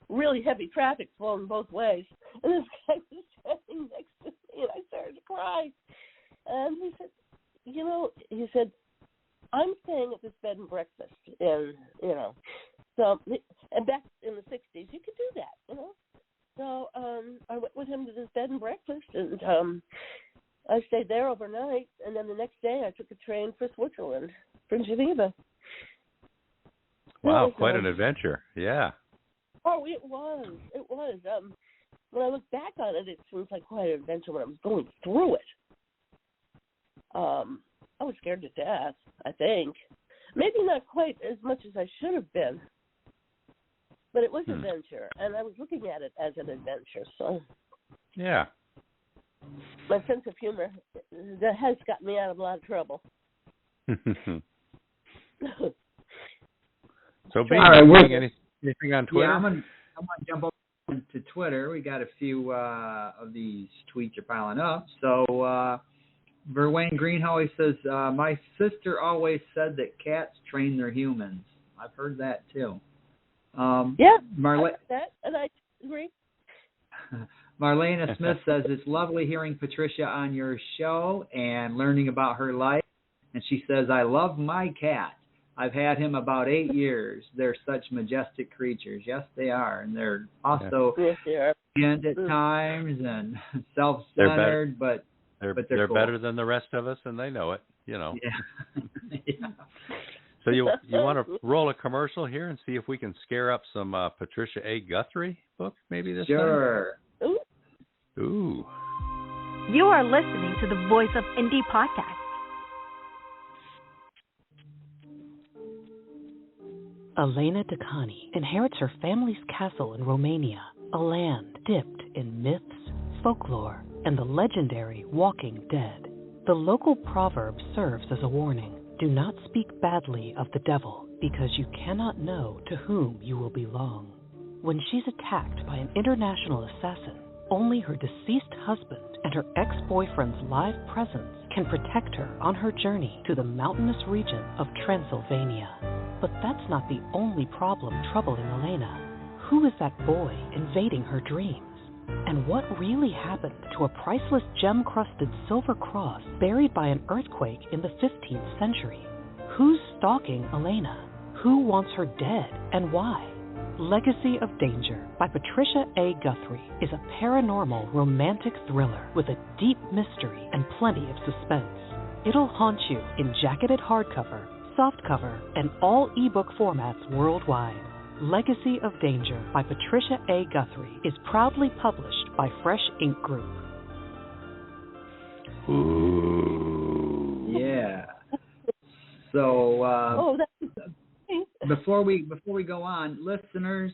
F: really heavy traffic flowing both ways. And this guy was standing next to me, and I started to cry. And he said, I'm staying at this bed and breakfast, and so, and back in the 60s, you could do that, So I went with him to this bed and breakfast, and I stayed there overnight, and then the next day I took a train for Switzerland, for Geneva.
C: Wow, quite an adventure, yeah.
F: Oh, it was. When I look back on it, it seems like quite an adventure when I was going through it. I was scared to death, I think. Maybe not quite as much as I should have been. But it was an adventure, and I was looking at it as an adventure, so.
C: Yeah.
F: My sense of humor that has gotten me out of a lot of trouble.
C: So, Beem, anything on Twitter?
B: Yeah, I'm gonna jump over to Twitter. We got a few of these tweets are piling up. So, Verwayne Greenhow, he says, my sister always said that cats train their humans. I've heard that too.
F: I heard that, and I agree.
B: Marlena Smith says, it's lovely hearing Patricia on your show and learning about her life. And she says, I love my cat. I've had him about 8 years. They're such majestic creatures. Yes, they are. And they're also arrogant at times and self-centered, but they're cool.
C: Better than the rest of us, and they know it,
B: Yeah.
C: So you want to roll a commercial here and see if we can scare up some Patricia A. Guthrie book maybe this time?
B: Sure.
C: Ooh.
I: You are listening to the Voice of Indie podcast.
E: Elena Dacani inherits her family's castle in Romania, a land dipped in myths, folklore, and the legendary Walking Dead. The local proverb serves as a warning. Do not speak badly of the devil, because you cannot know to whom you will belong. When she's attacked by an international assassin, only her deceased husband and her ex-boyfriend's live presence can protect her on her journey to the mountainous region of Transylvania. But that's not the only problem troubling Elena. Who is that boy invading her dreams? And what really happened to a priceless gem-crusted silver cross buried by an earthquake in the 15th century? Who's stalking Elena? Who wants her dead and why? Legacy of Danger by Patricia A. Guthrie is a paranormal romantic thriller with a deep mystery and plenty of suspense. It'll haunt you in jacketed hardcover, softcover, and all ebook formats worldwide. Legacy of Danger by Patricia A. Guthrie is proudly published by Fresh Ink Group.
C: Ooh.
B: Yeah. So before we go on, listeners,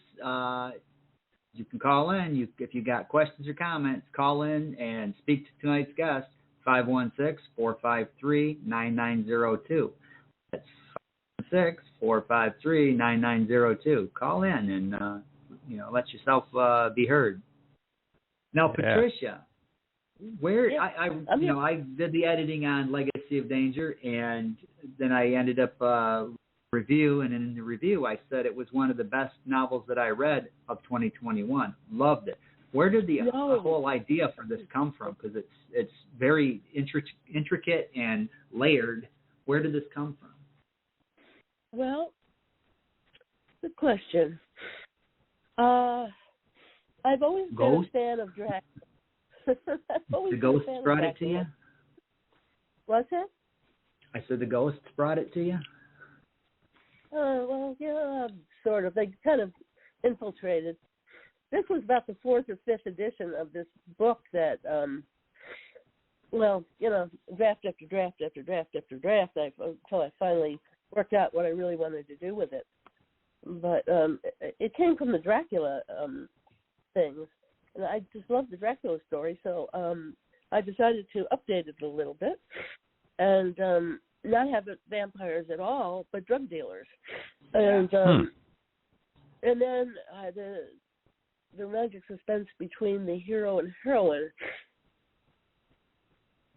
B: you can call in. If you got questions or comments, call in and speak to tonight's guest, 516-453-9902. That's 516-453-9902. Call in and let yourself be heard. Now, Patricia, I did the editing on Legacy of Danger, and then I ended up review, and in the review I said it was one of the best novels that I read of 2021. Loved it. Where did the whole idea for this come from? Because it's very intricate and layered. Where did this come from?
F: Well, good question. I've always been a fan of Dracula.
B: The ghosts brought it to you?
F: What's that?
B: I said the ghosts brought it to you?
F: Well, yeah, sort of. They kind of infiltrated. This was about the 4th or 5th edition of this book that, draft after draft after draft after draft, until I finally worked out what I really wanted to do with it. But it came from the Dracula things, and I just loved the Dracula story, so I decided to update it a little bit and not have it vampires at all, but drug dealers. And then the romantic suspense between the hero and heroine.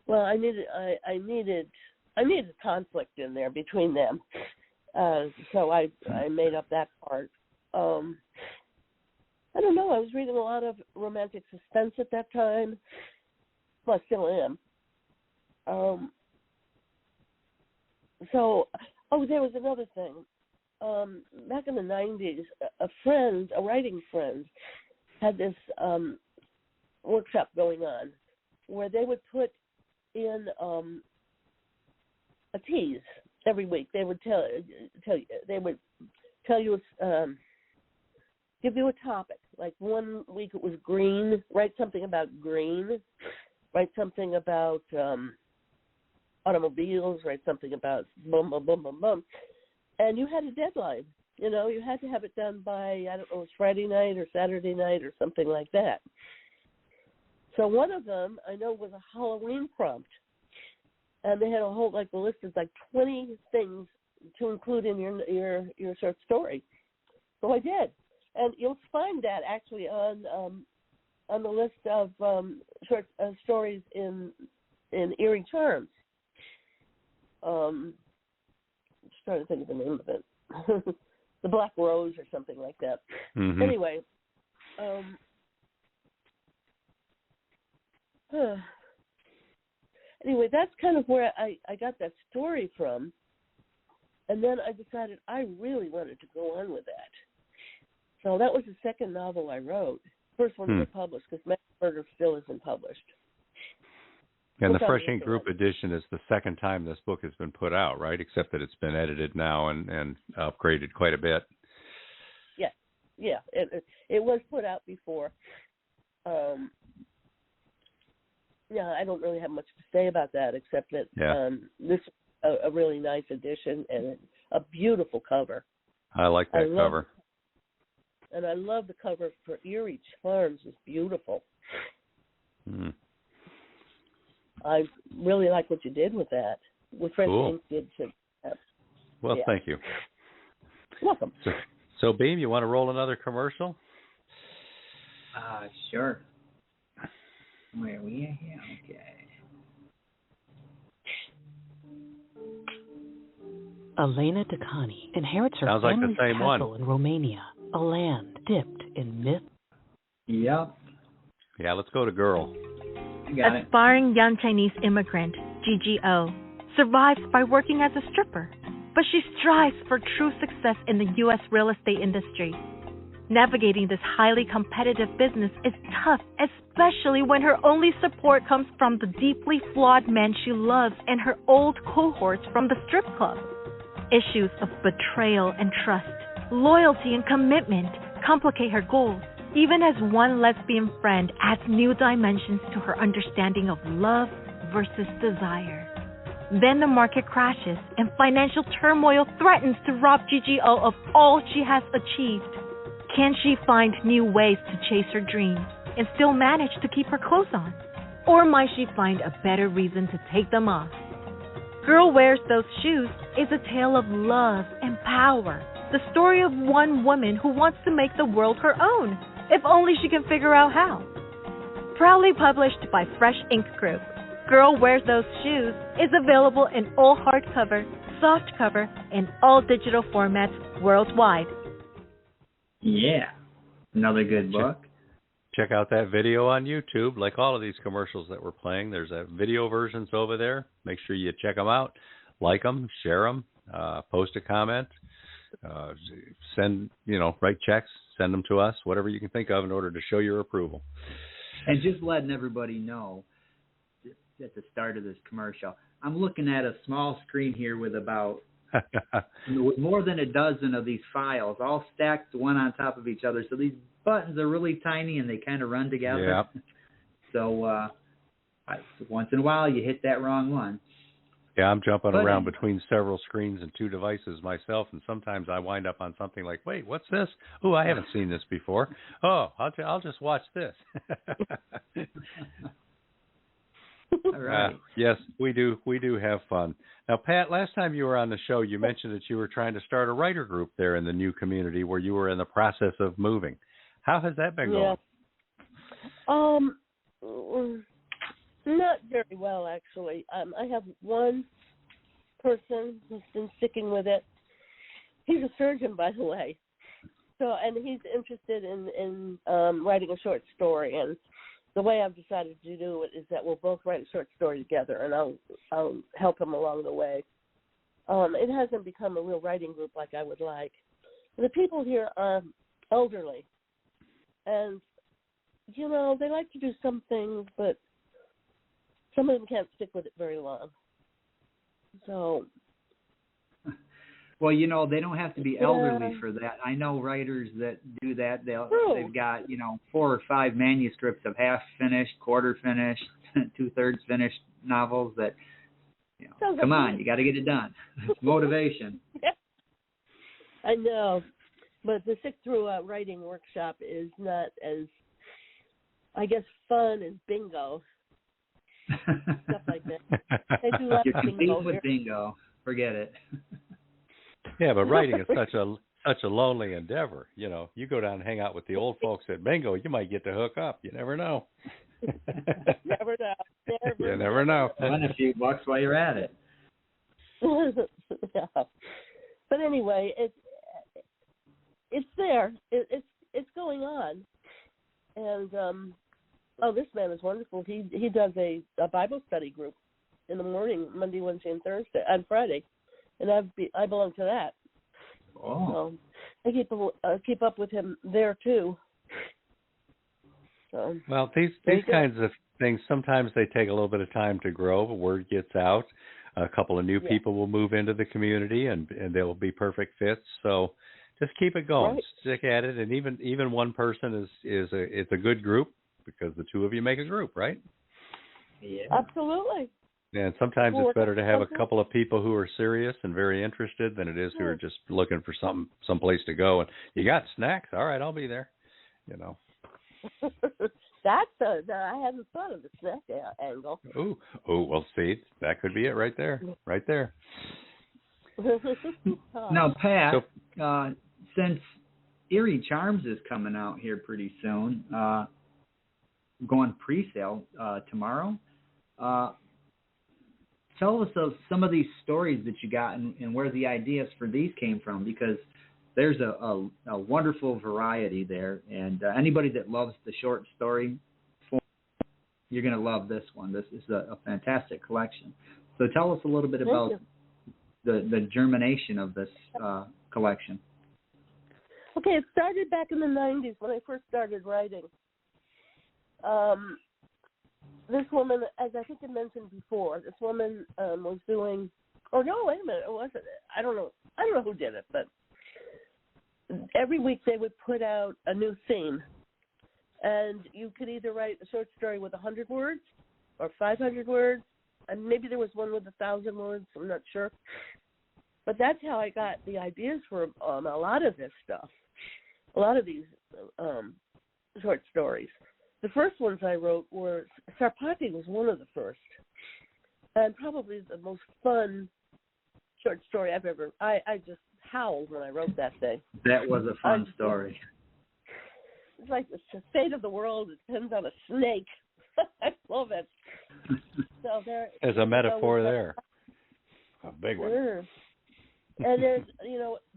F: Well, I needed conflict in there between them, so I made up that part. I don't know. I was reading a lot of romantic suspense at that time. Well, I still am. There was another thing. Back in the 90s, a writing friend, had this workshop going on where they would put in a tease every week. They would give you a topic. Like one week it was green. Write something about green. Write something about automobiles. Write something about boom, boom, boom, boom, boom. And you had a deadline. You know, you had to have it done by, I don't know, it was Friday night or Saturday night or something like that. So one of them, I know, was a Halloween prompt. And they had a whole, like, the list of, 20 things to include in your short story. So I did. And you'll find that, actually, on the list of short stories in Erie Terms. I'm just trying to think of the name of it. The Black Rose or something like that. Mm-hmm. Anyway, that's kind of where I got that story from. And then I decided I really wanted to go on with that. So that was the second novel I wrote. First one to get published, because Mass Murder still isn't published.
C: And the Fresh Ink Group edition is the second time this book has been put out, right? Except that it's been edited now and upgraded quite a bit. Yeah. It was put out before. I don't really have much to say about that, except that this is a really nice edition and a beautiful cover. I like that cover.
F: And I love the cover for Erie Charms. It's beautiful. Mm. I really like what you did with that. With Fresh Ink did too.
C: Well, thank you.
F: You're welcome.
C: So, Beem, you want to roll another commercial?
B: Sure. Where are we at here? Okay.
E: Elena Dacani inherits her family's castle in Romania, a land dipped in myth.
B: Yep.
C: Yeah, let's go to Girl.
I: Aspiring young Chinese immigrant, GGO, survives by working as a stripper, but she strives for true success in the U.S. real estate industry. Navigating this highly competitive business is tough, especially when her only support comes from the deeply flawed men she loves and her old cohorts from the strip club. Issues of betrayal and trust, loyalty and commitment complicate her goals, even as one lesbian friend adds new dimensions to her understanding of love versus desire. Then the market crashes and financial turmoil threatens to rob GGO of all she has achieved. Can she find new ways to chase her dreams and still manage to keep her clothes on? Or might she find a better reason to take them off? Girl Wears Those Shoes is a tale of love and power. The story of one woman who wants to make the world her own, if only she can figure out how. Proudly published by Fresh Ink Group, Girl Wears Those Shoes is available in all hardcover, softcover, and all digital formats worldwide.
B: Yeah, another good book.
C: check out that video on YouTube. Like all of these commercials that we're playing, there's video versions over there. Make sure you check them out, like them, share them, post a comment, send, write checks, send them to us, whatever you can think of in order to show your approval.
B: And just letting everybody know at the start of this commercial, I'm looking at a small screen here with about more than a dozen of these files, all stacked one on top of each other. So these buttons are really tiny and they kind of run together.
C: Yep.
B: So once in a while you hit that wrong one.
C: Yeah, I'm jumping around between several screens and two devices myself, and sometimes I wind up on something like, wait, what's this? Oh, I haven't seen this before. Oh, I'll just watch this.
B: All right.
C: Yes, we do have fun. Now, Pat, last time you were on the show, you mentioned that you were trying to start a writer group there in the new community where you were in the process of moving. How has that been going?
F: Not very well, actually. I have one person who's been sticking with it. He's a surgeon, by the way. So, and he's interested in writing a short story. And the way I've decided to do it is that we'll both write a short story together, and I'll help him along the way. It hasn't become a real writing group like I would like. The people here are elderly, and they like to do some things, but some of them can't stick with it very long. So,
B: well, they don't have to be elderly for that. I know writers that do that. They've got 4 or 5 manuscripts of half finished, quarter finished, 2/3 finished novels. That come on, you got to get it done. It's motivation.
F: Yeah. I know, but the Sick Through writing workshop is not as, I guess, fun as bingo. Stuff like that. They do lots of bingo
B: with bingo. Forget it.
C: Yeah, but writing is such a lonely endeavor. You go down and hang out with the old folks at bingo, you might get to hook up. You never know.
F: Never know.
C: You never know.
B: Win a few bucks while you're at it.
F: Yeah. But anyway, it's there. It's going on, and this man is wonderful. He does a Bible study group in the morning, Monday, Wednesday, and Thursday, and Friday, and I belong to that.
B: Oh.
F: So I keep up with him there too. So,
C: well, these kinds of things, sometimes they take a little bit of time to grow, but word gets out. A couple of new people will move into the community, and they will be perfect fits. So just keep it going,
F: right.
C: Stick at it, and even one person it's a good group because the two of you make a group, right?
B: Yeah,
F: absolutely.
C: And sometimes it's better to have a couple of people who are serious and very interested than it is who are just looking for some place to go. And you got snacks? All right, I'll be there.
F: I hadn't thought of the snack angle.
C: Oh, well, see, that could be it right there.
B: Now, Pat, since Eerie Charms is coming out here pretty soon, going pre-sale tomorrow, tell us of some of these stories that you got and where the ideas for these came from, because there's a wonderful variety there, and anybody that loves the short story form, you're going to love this one. This is a fantastic collection. So tell us a little bit about the germination of this collection.
F: Okay, it started back in the 90s when I first started writing. This woman, as I think I mentioned before, this woman was doing. Oh no! Wait a minute! It wasn't. I don't know who did it, but every week they would put out a new theme, and you could either write a short story with 100 words or 500 words, and maybe there was one with 1,000 words. I'm not sure, but that's how I got the ideas for a lot of this stuff, a lot of these short stories. The first ones I wrote were, Sarpati was one of the first, and probably the most fun short story I've ever, I just howled when I wrote that thing.
B: That was a fun story.
F: It's like the fate of the world depends on a snake. I love it. So
C: there's a metaphor there. A big one.
F: And there's,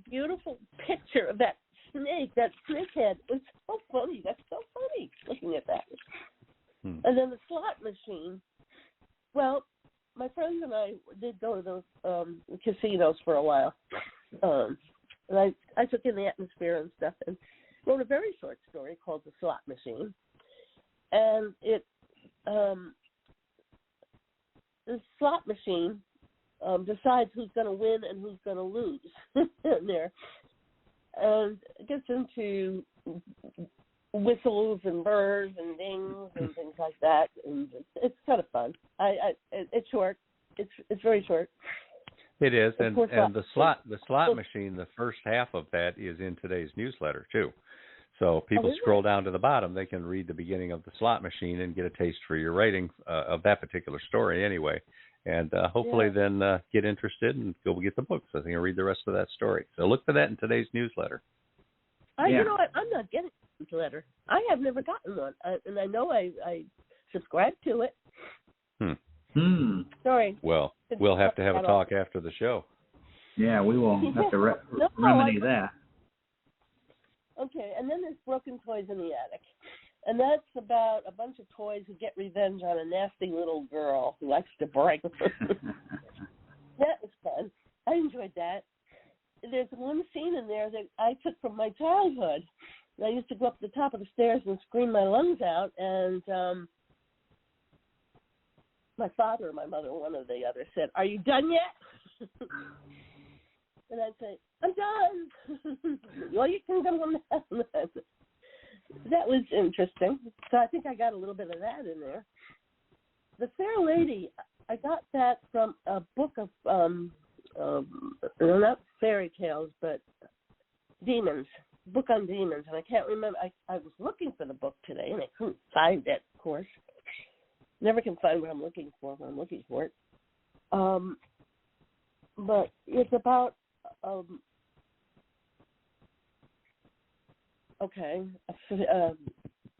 F: beautiful picture of that snake, that snake head. It's so funny. That's so funny looking looking at that. And then the slot machine, well, my friends and I did go to those casinos for a while. And I took in the atmosphere and stuff and wrote a very short story called The Slot Machine. And it, the slot machine decides who's going to win and who's going to lose in there. And it gets into whistles and burrs and dings and things like that, and it's kind of fun. It's short. It's very short.
C: It is, and the slot machine, the first half of that is in today's newsletter too. So people scroll down to the bottom, they can read the beginning of the slot machine and get a taste for your writing of that particular story anyway. And hopefully then get interested and go get the book so they can read the rest of that story. So look for that in today's newsletter.
F: You know what? I'm not getting a newsletter. I have never gotten one. And I know I subscribe to it. Sorry.
C: Well, we'll have to have a talk after the show.
B: Yeah, we will have to remedy that.
F: Okay, and then there's Broken Toys in the Attic. And that's about a bunch of toys who get revenge on a nasty little girl who likes to break. That was fun. I enjoyed that. There's one scene in there that I took from my childhood. I used to go up the top of the stairs and scream my lungs out, and my father or my mother, one or the other, said, "Are you done yet?" And I'd say, "I'm done." Well, you can go on now. That was interesting. So I think I got a little bit of that in there. The Fair Lady, I got that from a book of, not fairy tales, but demons, book on demons. And I can't remember. I was looking for the book today, and I couldn't find it, of course. Never can find what I'm looking for when I'm looking for it. But it's about...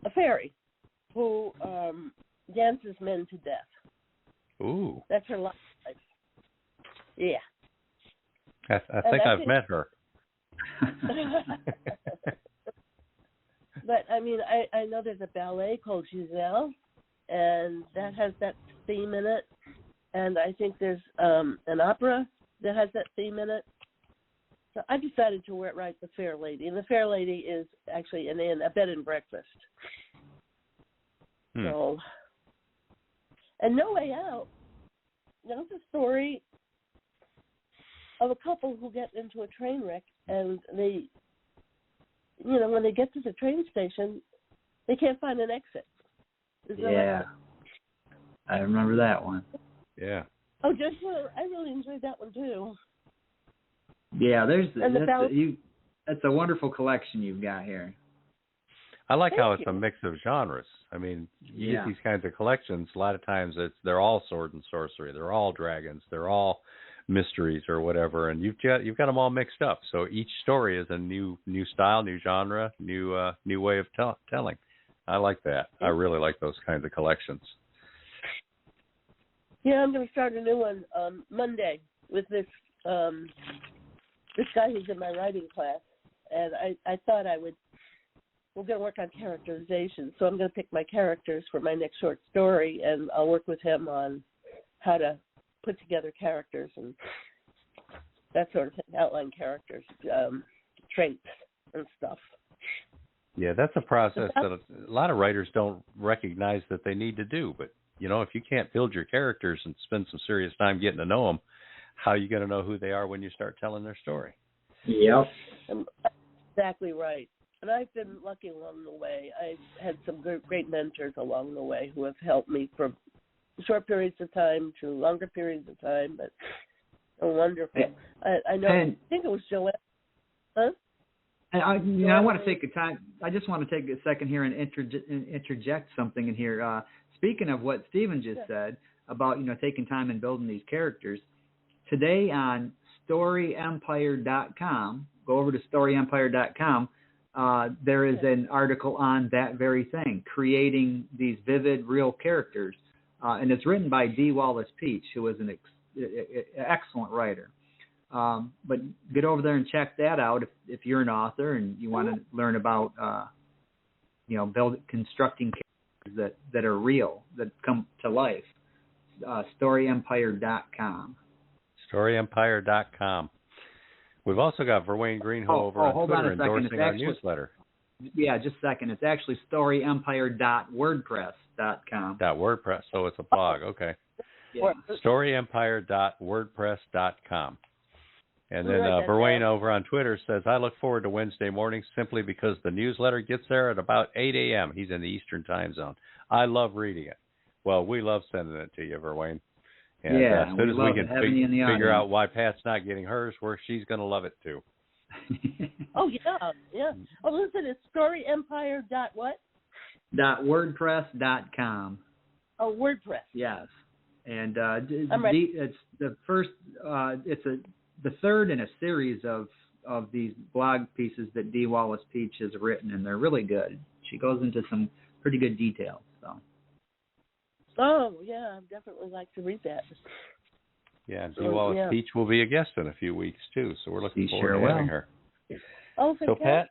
F: a fairy who dances men to death.
C: Ooh.
F: That's her life. Yeah.
C: I think I've met her.
F: But, I mean, I know there's a ballet called Giselle, and that has that theme in it. And I think there's an opera that has that theme in it. So I decided to write The Fair Lady. And The Fair Lady is actually in a bed and breakfast. So, and No Way Out, that's a story of a couple who get into a train wreck, and they, when they get to the train station, they can't find an exit.
B: Yeah. I remember that one.
C: Yeah.
F: Oh, just I really enjoyed that one too.
B: Yeah, that's a wonderful collection you've got here.
C: I like how it's a mix of genres. I mean, you get these kinds of collections. A lot of times they're all sword and sorcery. They're all dragons. They're all mysteries or whatever, and you've got them all mixed up. So each story is a new style, new genre, new way of telling. I like that. I really like those kinds of collections.
F: Yeah, I'm going to start a new one Monday with this guy who's in my writing class, and I thought we're going to work on characterization, so I'm going to pick my characters for my next short story, and I'll work with him on how to put together characters and that sort of thing, outline characters, traits and stuff.
C: Yeah, that's a process that a lot of writers don't recognize that they need to do, but if you can't build your characters and spend some serious time getting to know them, how are you going to know who they are when you start telling their story?
B: Yep.
F: Exactly right. And I've been lucky along the way. I've had some great mentors along the way who have helped me from short periods of time to longer periods of time, but wonderful. I know. I think it was Joanne. Huh?
B: And I want to take a time. I just want to take a second here and interject something in here. Speaking of what Stephen just said about taking time and building these characters, today on StoryEmpire.com, go over to StoryEmpire.com. There is an article on that very thing, creating these vivid, real characters, and it's written by D. Wallace Peach, who is an excellent writer. But get over there and check that out if you're an author and you want to learn about constructing that are real, that come to life. StoryEmpire.com.
C: StoryEmpire.com. We've also got Verwayne Greenhoe over on Twitter endorsing our newsletter.
B: Yeah, just a second. It's actually StoryEmpire.wordpress.com.
C: .wordpress, so it's a blog. Okay.
B: Yeah.
C: StoryEmpire.wordpress.com. And then Verwayne over on Twitter says, I look forward to Wednesday mornings simply because the newsletter gets there at about 8 a.m. He's in the Eastern time zone. I love reading it. Well, we love sending it to you, Verwayne. And as soon as we can figure out why Pat's not getting hers, she's going to love it too.
F: Oh, yeah. Oh, listen, it's StoryEmpire. What?
B: .wordpress.com.
F: Oh, WordPress.
B: Yes. And it's the first, the third in a series of these blog pieces that Dee Wallace Peach has written, and they're really good. She goes into some pretty good details. So.
F: Oh, yeah, I'd definitely like to read that.
C: Yeah, Dee Wallace Peach will be a guest in a few weeks, too, so we're looking forward to having her.
F: Oh, fantastic.
C: So, Pat,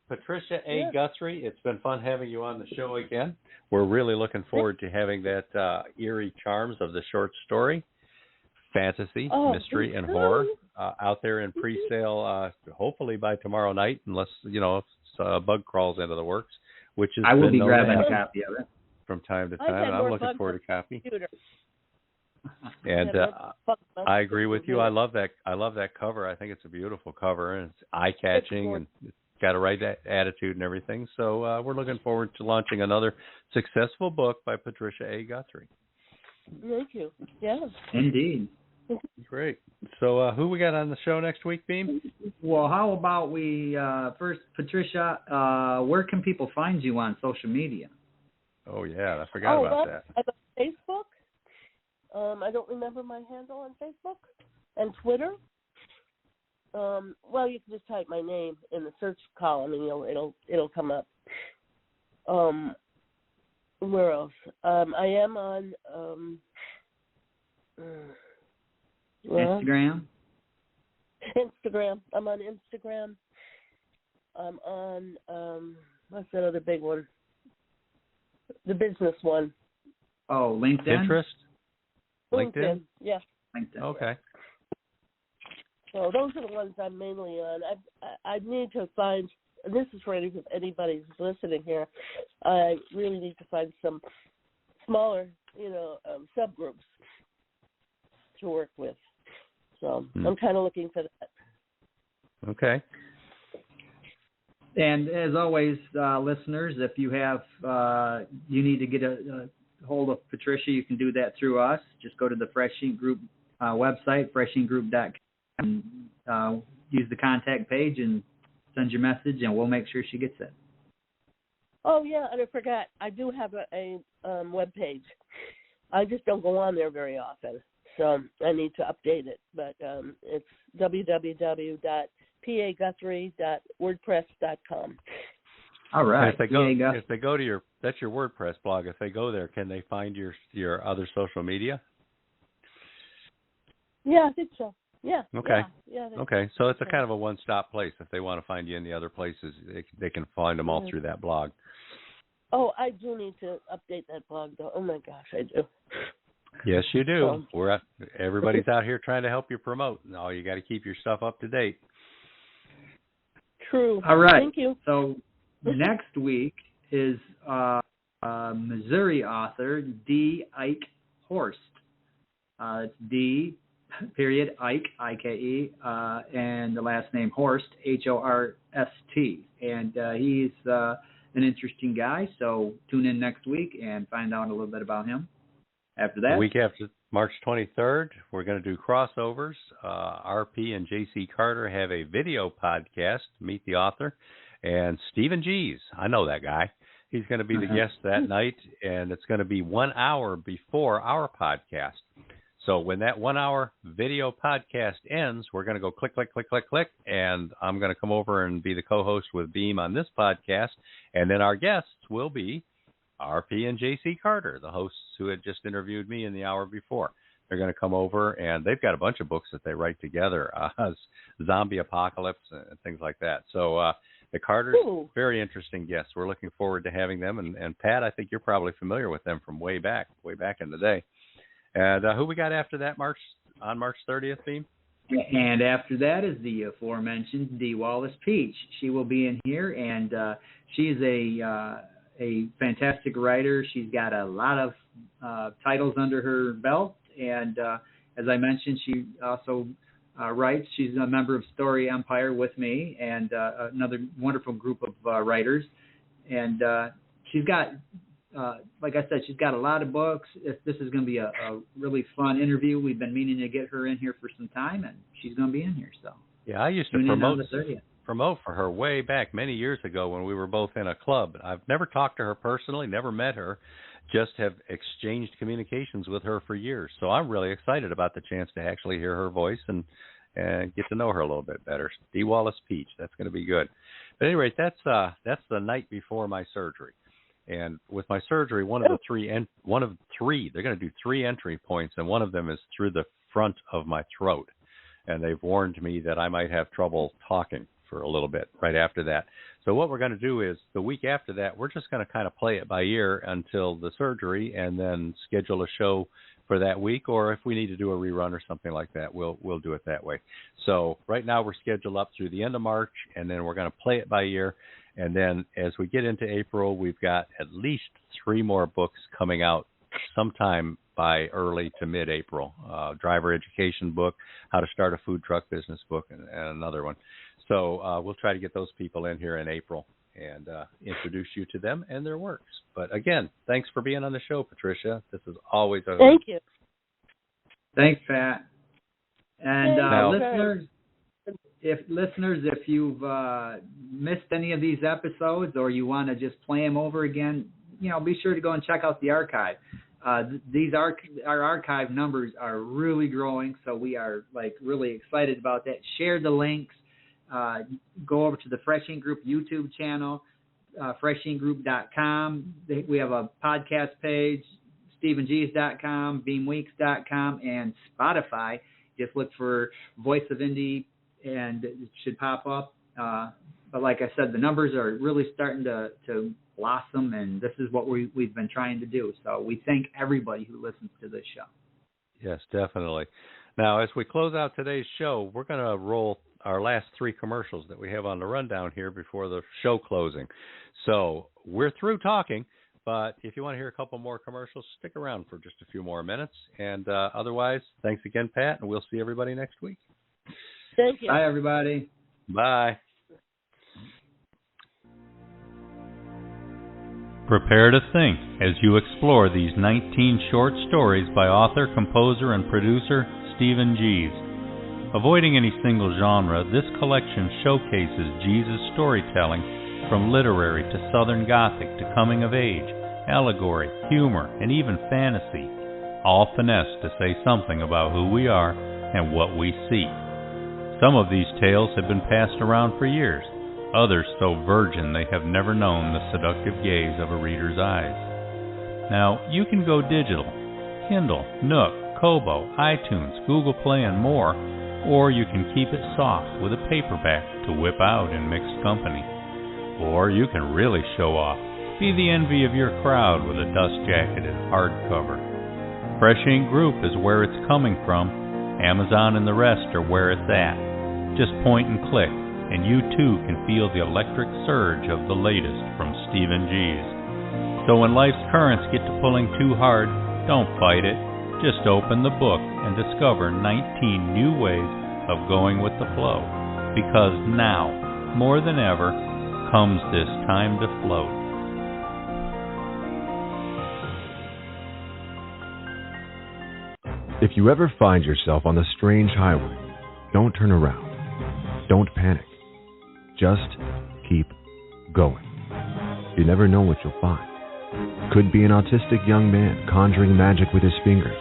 C: Patricia A. Guthrie, it's been fun having you on the show again. We're really looking forward to having that eerie charms of the short story, fantasy, mystery, and horror out there in pre-sale, hopefully by tomorrow night, unless, a bug crawls into the works, which is
B: I will be grabbing a copy of it.
C: From time to time, and I'm looking forward to a copy. And I agree with you. I love that cover. I think it's a beautiful cover, and it's eye-catching, and it's got a right attitude and everything. So we're looking forward to launching another successful book by Patricia A. Guthrie.
F: Thank you. Yeah.
B: Indeed.
C: Great. So who we got on the show next week, Beem?
B: Well, how about we first, Patricia, where can people find you on social media?
C: Oh, yeah, I forgot about that.
F: Facebook. I don't remember my handle on Facebook. And Twitter. Well, you can just type my name in the search column, and it'll come up. Where else? I am on
B: Instagram.
F: Instagram. I'm on Instagram. I'm on what's that other big one? The business one.
B: Oh, LinkedIn?
C: Pinterest?
F: LinkedIn. Yeah.
B: LinkedIn.
C: Okay.
F: So those are the ones I'm mainly on. I need to find, and this is for anybody who's listening here, I really need to find some smaller, subgroups to work with. So I'm kind of looking for that.
C: Okay.
B: And as always, listeners, if you have, you need to get a hold of Patricia, you can do that through us. Just go to the Fresh Ink Group website, freshinkgroup.com, and use the contact page and send your message, and we'll make sure she gets it.
F: Oh, yeah, and I forgot. I do have a web page. I just don't go on there very often, so I need to update it. But it's www.paguthrie.wordpress.com.
B: All right.
C: If they go to that's your WordPress blog. If they go there, can they find your other social media?
F: Yeah, I think so. Yeah.
C: Okay.
F: Yeah,
C: okay. So it's a kind of a one-stop place. If they want to find you in the other places, they can find them all through that blog.
F: Oh, I do need to update that blog, though. Oh my gosh, I do.
C: Yes, you do. Everybody's out here trying to help you promote. No, you got to keep your stuff up to date.
F: True.
B: All right.
F: Thank you.
B: So next week is Missouri author D. Ike Horst. It's D. Period Ike I-K-E and the last name Horst H-O-R-S-T. And he's an interesting guy. So tune in next week and find out a little bit about him. After that,
C: the week after March 23rd, we're going to do crossovers. RP and J.C. Carter have a video podcast, Meet the Author, and Stephen G's. I know that guy. He's going to be the guest that night, and it's going to be 1 hour before our podcast. So when that 1 hour video podcast ends, we're going to go click, click, click, click, click, and I'm going to come over and be the co-host with Beem on this podcast, and then our guests will be RP and J.C. Carter, the hosts who had just interviewed me in the hour before. They're going to come over, and they've got a bunch of books that they write together, zombie apocalypse and things like that. So The Carters,
F: Ooh.
C: very interesting guests. We're looking forward to having them. And Pat, I think you're probably familiar with them from way back in the day. And who we got after that, on March 30th, Beem?
B: And after that is the aforementioned Dee Wallace Peach. She will be in here, and she's a fantastic writer. She's got a lot of titles under her belt, and as I mentioned, she also writes. She's a member of Story Empire with me and another wonderful group of writers. And she's got, like I said, she's got a lot of books. This is going to be a really fun interview. We've been meaning to get her in here for some time, and she's going to be in here. So
C: yeah, I used to promote for her way back many years ago when we were both in a club. I've never talked to her personally, never met her, just have exchanged communications with her for years. So I'm really excited about the chance to actually hear her voice and get to know her a little bit better. Dee Wallace Peach, that's going to be good. But anyway, that's the night before my surgery. And with my surgery, one of the three, they're going to do 3 entry points, and one of them is through the front of my throat. And they've warned me that I might have trouble talking for a little bit right after that. So what we're going to do is the week after that, we're just going to kind of play it by ear until the surgery, and then schedule a show for that week, or if we need to do a rerun or something like that, we'll do it that way. So right now we're scheduled up through the end of March, and then we're going to play it by ear. And then as we get into April, we've got at least 3 more books coming out sometime by early to mid-April. Driver education book, how to start a food truck business book, and another one. So we'll try to get those people in here in April and introduce you to them and their works. But again, thanks for being on the show, Patricia. This is always a...
F: Thank you.
B: Thanks, Pat. And listeners, if you've missed any of these episodes or you want to just play them over again, be sure to go and check out the archive. Our archive numbers are really growing, so we are really excited about that. Share the links. Go over to the Fresh Ink Group YouTube channel, freshinkgroup.com. We have a podcast page, StephenGees.com, BeamWeeks.com, and Spotify. Just look for Voice of Indie, and it should pop up. But like I said, the numbers are really starting to blossom, and this is what we've been trying to do. So we thank everybody who listens to this show.
C: Yes, definitely. Now, as we close out today's show, we're going to roll our last 3 commercials that we have on the rundown here before the show closing. So we're through talking, but if you want to hear a couple more commercials, stick around for just a few more minutes. And otherwise, thanks again, Pat, and we'll see everybody next week.
F: Thank you.
B: Bye, everybody.
C: Bye.
J: Prepare to think as you explore these 19 short stories by author, composer, and producer Stephen Gees. Avoiding any single genre, this collection showcases Gees' storytelling from literary to Southern Gothic to coming of age, allegory, humor, and even fantasy, all finessed to say something about who we are and what we seek. Some of these tales have been passed around for years, others so virgin they have never known the seductive gaze of a reader's eyes. Now, you can go digital, Kindle, Nook, Kobo, iTunes, Google Play, and more, or you can keep it soft with a paperback to whip out in mixed company. Or you can really show off, be the envy of your crowd with a dust-jacketed hardcover. Fresh Ink Group is where it's coming from. Amazon and the rest are where it's at. Just point and click, and you too can feel the electric surge of the latest from Stephen Gees. So when life's currents get to pulling too hard, don't fight it. Just open the book and discover 19 new ways of going with the flow. Because now, more than ever, comes this time to float.
K: If you ever find yourself on the strange highway, don't turn around. Don't panic. Just keep going. You never know what you'll find. Could be an autistic young man conjuring magic with his fingers,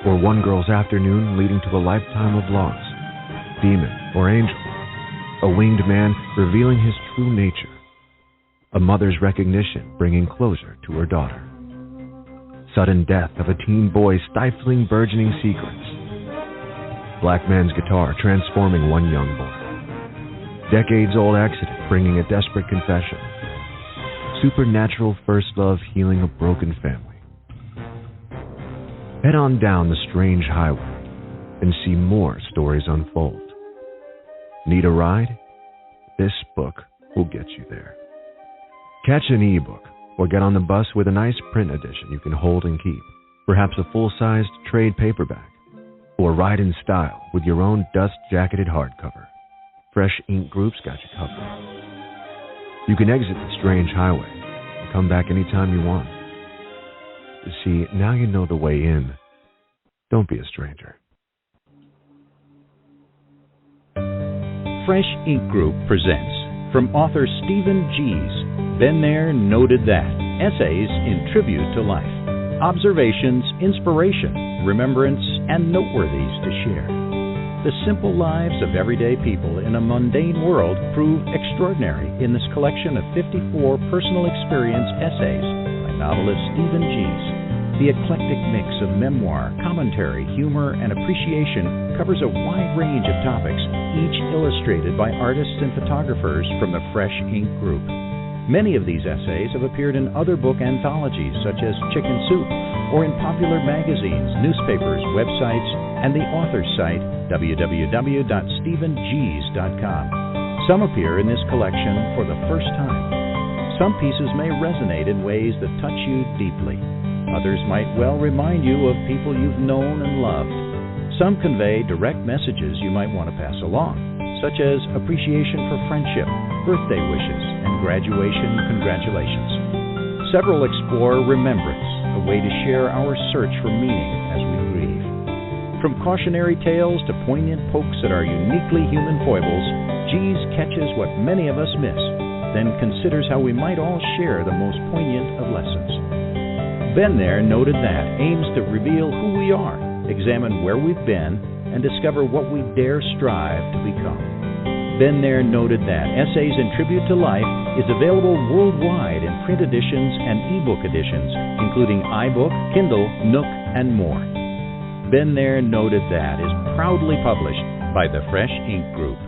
K: or one girl's afternoon leading to a lifetime of loss, demon or angel, a winged man revealing his true nature, a mother's recognition bringing closure to her daughter, sudden death of a teen boy stifling burgeoning secrets, black man's guitar transforming one young boy, decades-old accident bringing a desperate confession. Supernatural first love healing a broken family. Head on down the strange highway and see more stories unfold. Need a ride? This book will get you there. Catch an ebook or get on the bus with a nice print edition you can hold and keep, perhaps a full-sized trade paperback, or ride in style with your own dust-jacketed hardcover. Fresh Ink Group's got you covered. You can exit the strange highway and come back anytime you want. You see, now you know the way in. Don't be a stranger.
D: Fresh Ink Group presents, from author Stephen G's Been There, Noted That, essays in tribute to life, observations, inspiration, remembrance, and noteworthies to share. The simple lives of everyday people in a mundane world prove extraordinary in this collection of 54 personal experience essays by novelist Stephen G's. The eclectic mix of memoir, commentary, humor, and appreciation covers a wide range of topics, each illustrated by artists and photographers from the Fresh Ink Group. Many of these essays have appeared in other book anthologies such as Chicken Soup, or in popular magazines, newspapers, websites, and the author's site, www.stephengs.com. Some appear in this collection for the first time. Some pieces may resonate in ways that touch you deeply. Others might well remind you of people you've known and loved. Some convey direct messages you might want to pass along, such as appreciation for friendship, birthday wishes, and graduation congratulations. Several explore remembrance, a way to share our search for meaning as we grieve. From cautionary tales to poignant pokes at our uniquely human foibles, G's catches what many of us miss, then considers how we might all share the most poignant of lessons. Been There, Noted That aims to reveal who we are, examine where we've been, and discover what we dare strive to become. Been There, Noted That, Essays in Tribute to Life, is available worldwide in print editions and ebook editions, including iBook, Kindle, Nook, and more. Been There, Noted That is proudly published by the Fresh Ink Group.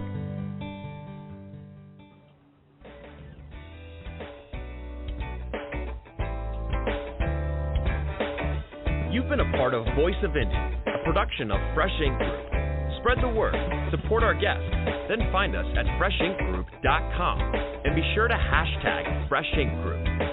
A: You've been a part of Voice of Indy, a production of Fresh Ink Group. Spread the word, support our guests, then find us at freshinkgroup.com and be sure to hashtag Fresh Ink Group.